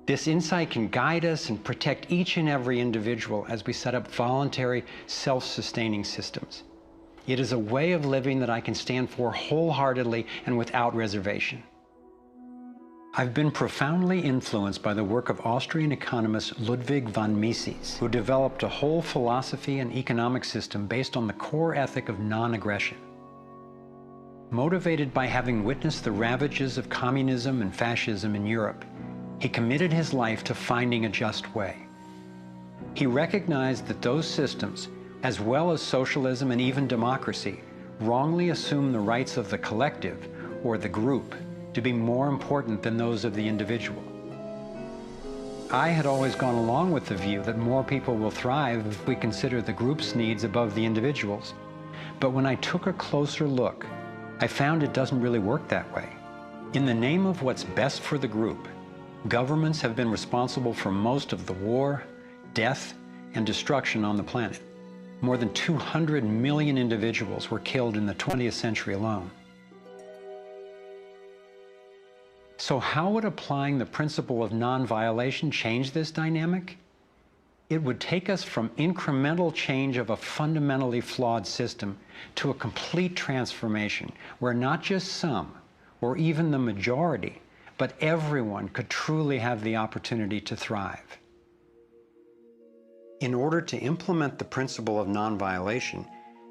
This insight can guide us and protect each and every individual as we set up voluntary, self-sustaining systems. It is a way of living that I can stand for wholeheartedly and without reservation. I've been profoundly influenced by the work of Austrian economist Ludwig von Mises, who developed a whole philosophy and economic system based on the core ethic of non-aggression. Motivated by having witnessed the ravages of communism and fascism in Europe, he committed his life to finding a just way. He recognized that those systems, as well as socialism and even democracy, wrongly assume the rights of the collective, or the group, to be more important than those of the individual. I had always gone along with the view that more people will thrive if we consider the group's needs above the individual's. But when I took a closer look, I found it doesn't really work that way. In the name of what's best for the group, governments have been responsible for most of the war, death, and destruction on the planet. More than 200 million individuals were killed in the 20th century alone. So how would applying the principle of non-violation change this dynamic? It would take us from incremental change of a fundamentally flawed system to a complete transformation where not just some, or even the majority, but everyone could truly have the opportunity to thrive. In order to implement the principle of non-violation,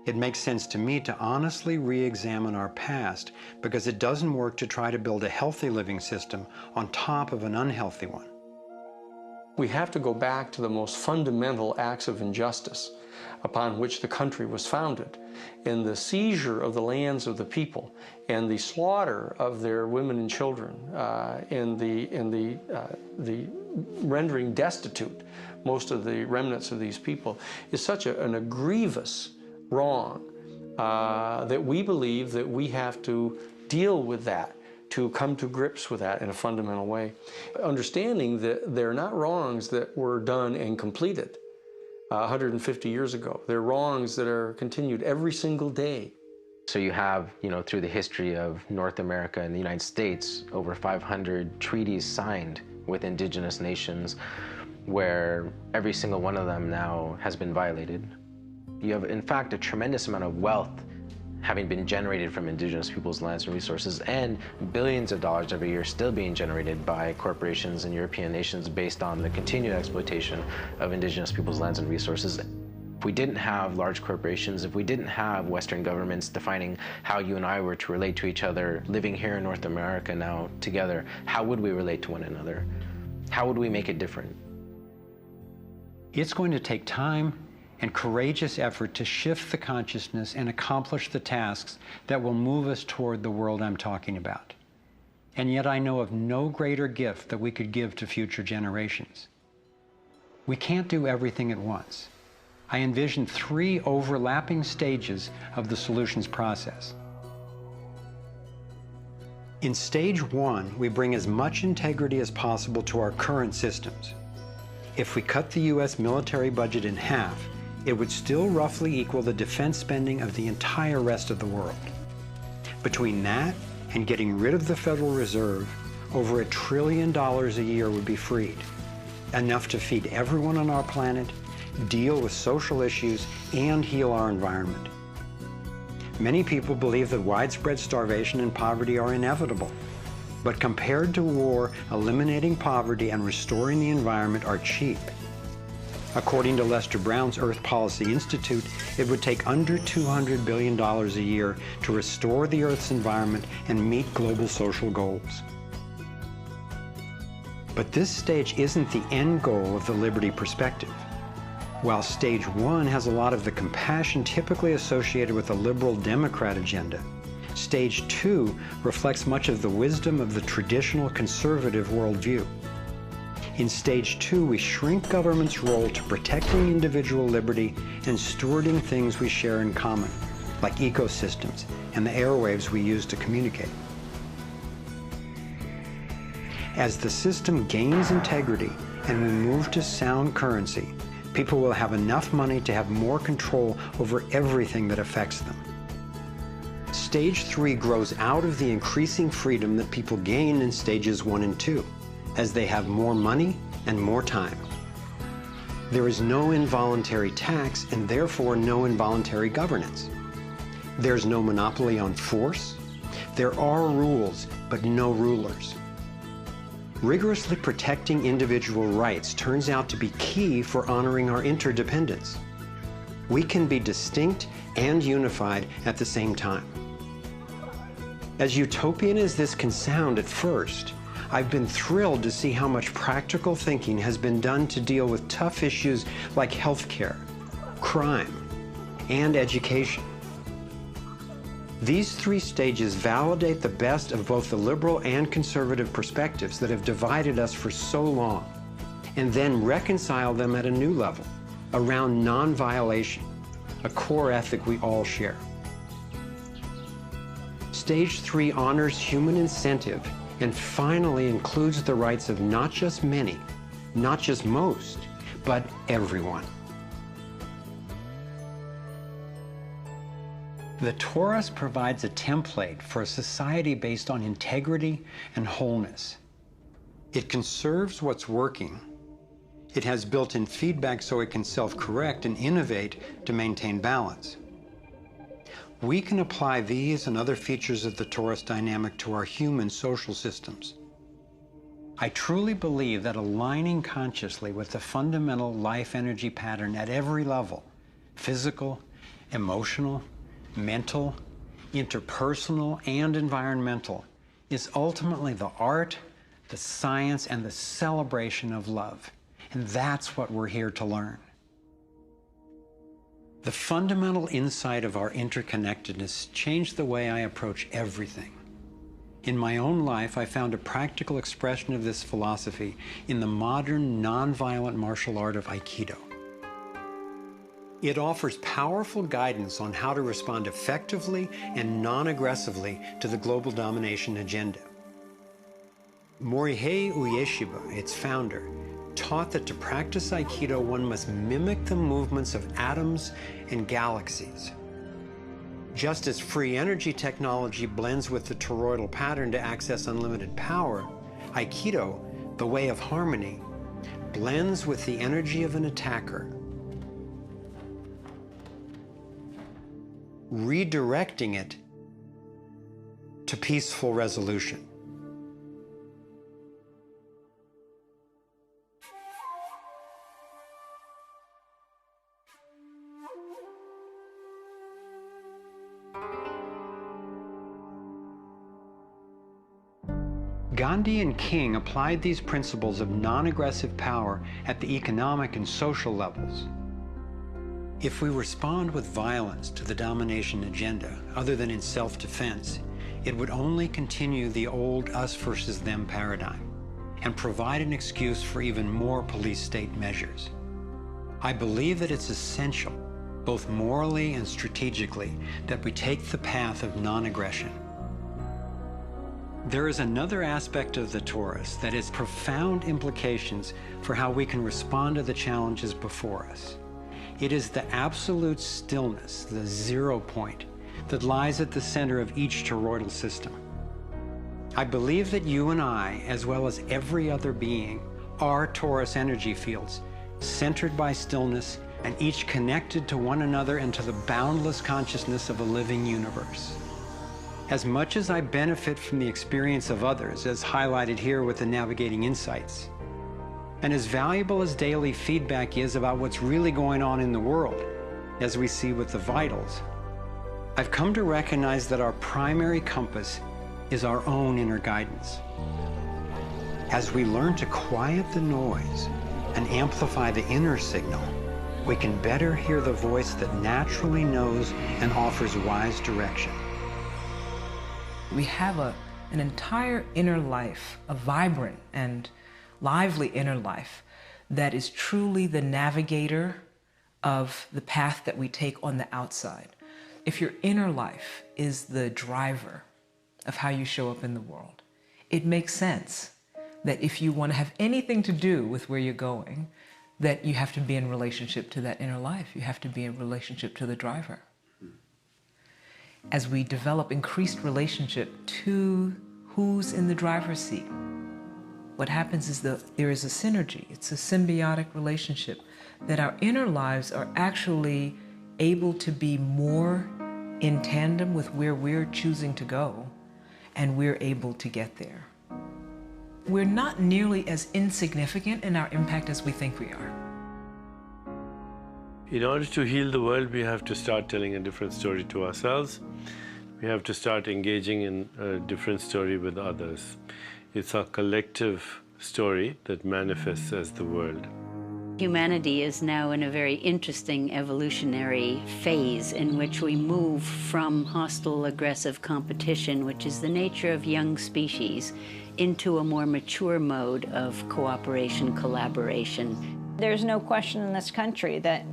it makes sense to me to honestly re-examine our past, because it doesn't work to try to build a healthy living system on top of an unhealthy one. We have to go back to the most fundamental acts of injustice upon which the country was founded, and the seizure of the lands of the people, and the slaughter of their women and children, and the rendering destitute most of the remnants of these people, is such a grievous wrong that we believe that we have to deal with that, to come to grips with that in a fundamental way. Understanding that they're not wrongs that were done and completed 150 years ago. They're wrongs that are continued every single day. So you have, through the history of North America and the United States, over 500 treaties signed with indigenous nations where every single one of them now has been violated. You have, in fact, a tremendous amount of wealth having been generated from indigenous people's lands and resources, and billions of dollars every year still being generated by corporations and European nations based on the continued exploitation of indigenous people's lands and resources. If we didn't have large corporations, if we didn't have Western governments defining how you and I were to relate to each other, living here in North America now together, how would we relate to one another? How would we make it different? It's going to take time and courageous effort to shift the consciousness and accomplish the tasks that will move us toward the world I'm talking about. And yet I know of no greater gift that we could give to future generations. We can't do everything at once. I envision 3 overlapping stages of the solutions process. In stage 1, we bring as much integrity as possible to our current systems. If we cut the U.S. military budget in half, it would still roughly equal the defense spending of the entire rest of the world. Between that and getting rid of the Federal Reserve, over $1 trillion a year would be freed, enough to feed everyone on our planet, deal with social issues, and heal our environment. Many people believe that widespread starvation and poverty are inevitable, but compared to war, eliminating poverty and restoring the environment are cheap. According to Lester Brown's Earth Policy Institute, it would take under $200 billion a year to restore the Earth's environment and meet global social goals. But this stage isn't the end goal of the Liberty perspective. While stage 1 has a lot of the compassion typically associated with a liberal Democrat agenda, stage 2 reflects much of the wisdom of the traditional conservative worldview. In stage 2, we shrink government's role to protecting individual liberty and stewarding things we share in common, like ecosystems and the airwaves we use to communicate. As the system gains integrity and we move to sound currency, people will have enough money to have more control over everything that affects them. Stage 3 grows out of the increasing freedom that people gain in stages 1 and 2, as they have more money and more time. There is no involuntary tax and therefore no involuntary governance. There's no monopoly on force. There are rules, but no rulers. Rigorously protecting individual rights turns out to be key for honoring our interdependence. We can be distinct and unified at the same time. As utopian as this can sound at first, I've been thrilled to see how much practical thinking has been done to deal with tough issues like healthcare, crime, and education. These 3 stages validate the best of both the liberal and conservative perspectives that have divided us for so long, and then reconcile them at a new level, around non-violation, a core ethic we all share. Stage 3 honors human incentive and finally includes the rights of not just many, not just most, but everyone. The torus provides a template for a society based on integrity and wholeness. It conserves what's working. It has built-in feedback so it can self-correct and innovate to maintain balance. We can apply these and other features of the torus dynamic to our human social systems. I truly believe that aligning consciously with the fundamental life energy pattern at every level, physical, emotional, mental, interpersonal, and environmental, is ultimately the art, the science, and the celebration of love. And that's what we're here to learn. The fundamental insight of our interconnectedness changed the way I approach everything. In my own life, I found a practical expression of this philosophy in the modern, nonviolent martial art of Aikido. It offers powerful guidance on how to respond effectively and non-aggressively to the global domination agenda. Morihei Ueshiba, its founder, taught that to practice Aikido, one must mimic the movements of atoms and galaxies. Just as free energy technology blends with the toroidal pattern to access unlimited power, Aikido, the way of harmony, blends with the energy of an attacker, redirecting it to peaceful resolution. Gandhi and King applied these principles of non-aggressive power at the economic and social levels. If we respond with violence to the domination agenda, other than in self-defense, it would only continue the old us versus them paradigm and provide an excuse for even more police-state measures. I believe that it's essential, both morally and strategically, that we take the path of non-aggression. There is another aspect of the torus that has profound implications for how we can respond to the challenges before us. It is the absolute stillness, the 0 point, that lies at the center of each toroidal system. I believe that you and I, as well as every other being, are torus energy fields, centered by stillness and each connected to one another and to the boundless consciousness of a living universe. As much as I benefit from the experience of others, as highlighted here with the Navigating Insights, and as valuable as daily feedback is about what's really going on in the world, as we see with the vitals, I've come to recognize that our primary compass is our own inner guidance. As we learn to quiet the noise and amplify the inner signal, we can better hear the voice that naturally knows and offers wise direction. We have an entire inner life, a vibrant and lively inner life that is truly the navigator of the path that we take on the outside. If your inner life is the driver of how you show up in the world, it makes sense that if you want to have anything to do with where you're going, that you have to be in relationship to that inner life. You have to be in relationship to the driver. As we develop increased relationship to who's in the driver's seat, what happens is there is a synergy. It's a symbiotic relationship that our inner lives are actually able to be more in tandem with where we're choosing to go, and we're able to get there. We're not nearly as insignificant in our impact as we think we are. In order to heal the world, we have to start telling a different story to ourselves. We have to start engaging in a different story with others. It's a collective story that manifests as the world. Humanity is now in a very interesting evolutionary phase in which we move from hostile, aggressive competition, which is the nature of young species, into a more mature mode of cooperation, collaboration. There's no question in this country that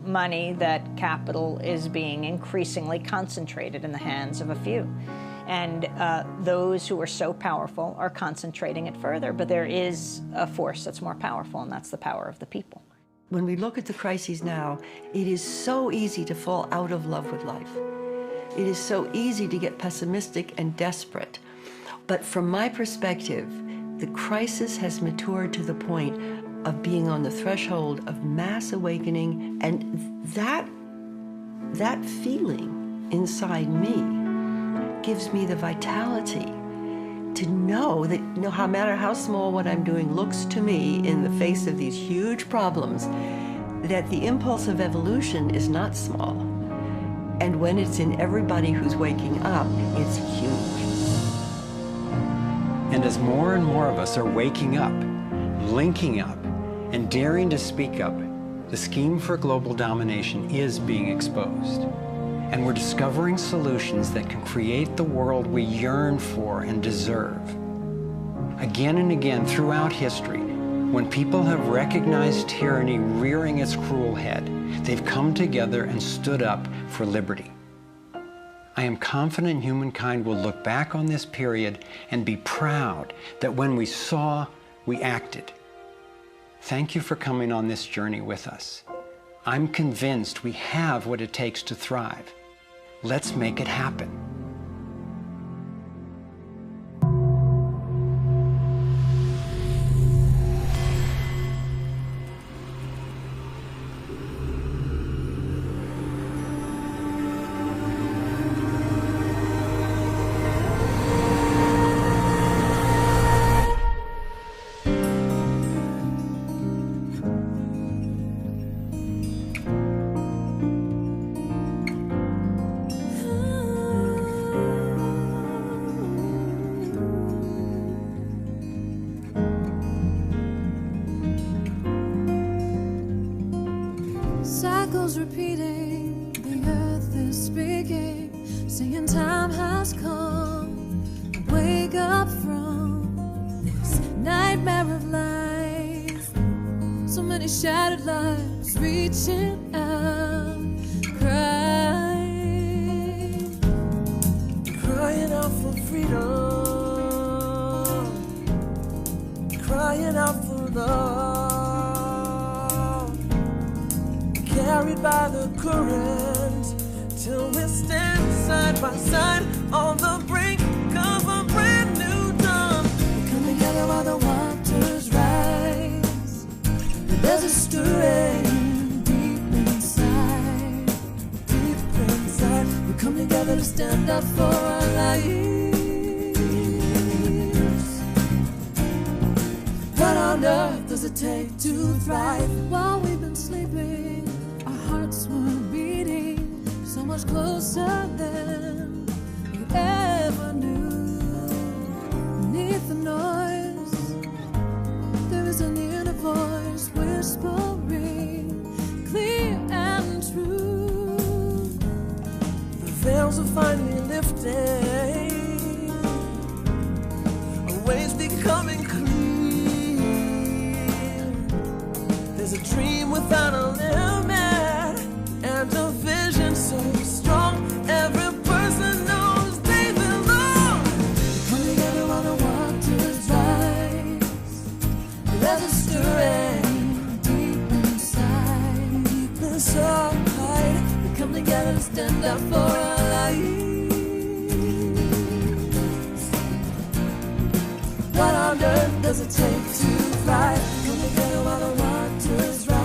money, that capital is being increasingly concentrated in the hands of a few. And those who are so powerful are concentrating it further. But there is a force that's more powerful, and that's the power of the people. When we look at the crises now, it is so easy to fall out of love with life. It is so easy to get pessimistic and desperate. But from my perspective, the crisis has matured to the point of being on the threshold of mass awakening, and that feeling inside me gives me the vitality to know that no matter how small what I'm doing looks to me in the face of these huge problems, that the impulse of evolution is not small. And when it's in everybody who's waking up, it's huge. And as more and more of us are waking up, linking up, and daring to speak up, the scheme for global domination is being exposed. And we're discovering solutions that can create the world we yearn for and deserve. Again and again throughout history, when people have recognized tyranny rearing its cruel head, they've come together and stood up for liberty. I am confident humankind will look back on this period and be proud that when we saw, we acted. Thank you for coming on this journey with us. I'm convinced we have what it takes to thrive. Let's make it happen. Cycles repeating, the earth is speaking, saying time has come. Wake up from this nightmare of life. So many shattered lives reaching out, crying out for freedom, crying out for love. Carried by the current, till we stand side by side on the brink of a brand new dawn. We come together while the waters rise. There's a stirring deep inside, deep inside. We come together to stand up for our lives. What on earth does it take to thrive? While we've been sleeping, hearts were beating so much closer than we ever knew. Beneath the noise, there is an inner voice whispering, clear and true. The veils are finally lifting, our ways becoming clear. There's a dream without a limit, and a vision so strong, every person knows they belong. Come together while the waters rise. There's a stirring deep inside, deep inside. We come together to stand up for our lives. What on earth does it take to thrive? Come together while the waters rise.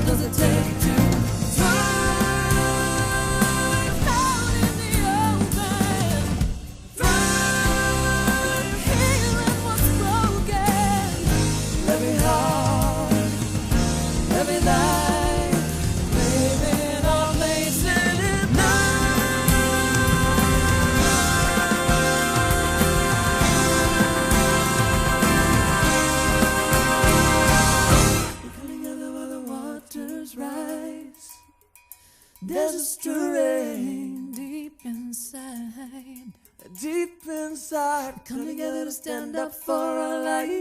Does it take to thrive out in the open? Thrive healing what's broken. Every heart, every life, living our place in it rise. There's a stirring deep inside, deep inside. Come together to stand up for our lives.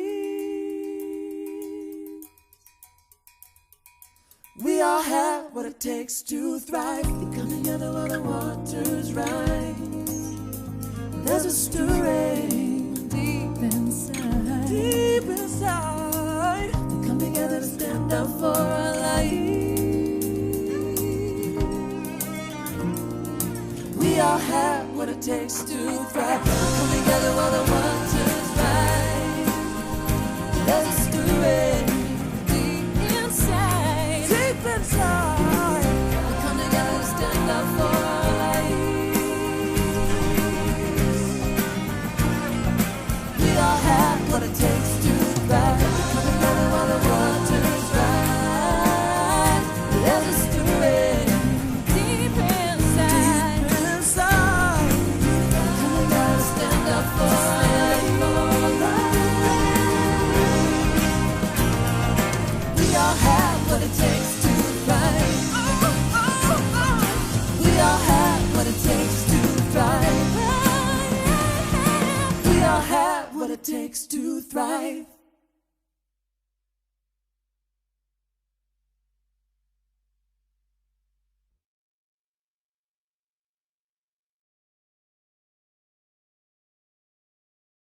We all have what it takes to thrive. We come together while the waters rise. There's a stirring deep inside. Deep inside. We come together to stand up for our life. We all have what it takes to thrive. We come together while the waters rise. There's a stirring deep inside. Deep inside. We come together to stand up for our lives. We all have what it takes to thrive. We come together while the waters rise. There's a stirring deep inside. Deep inside. We come together to stand up for our lives. We all have what it takes to thrive. We all have what it takes to thrive. We all have what it takes to thrive.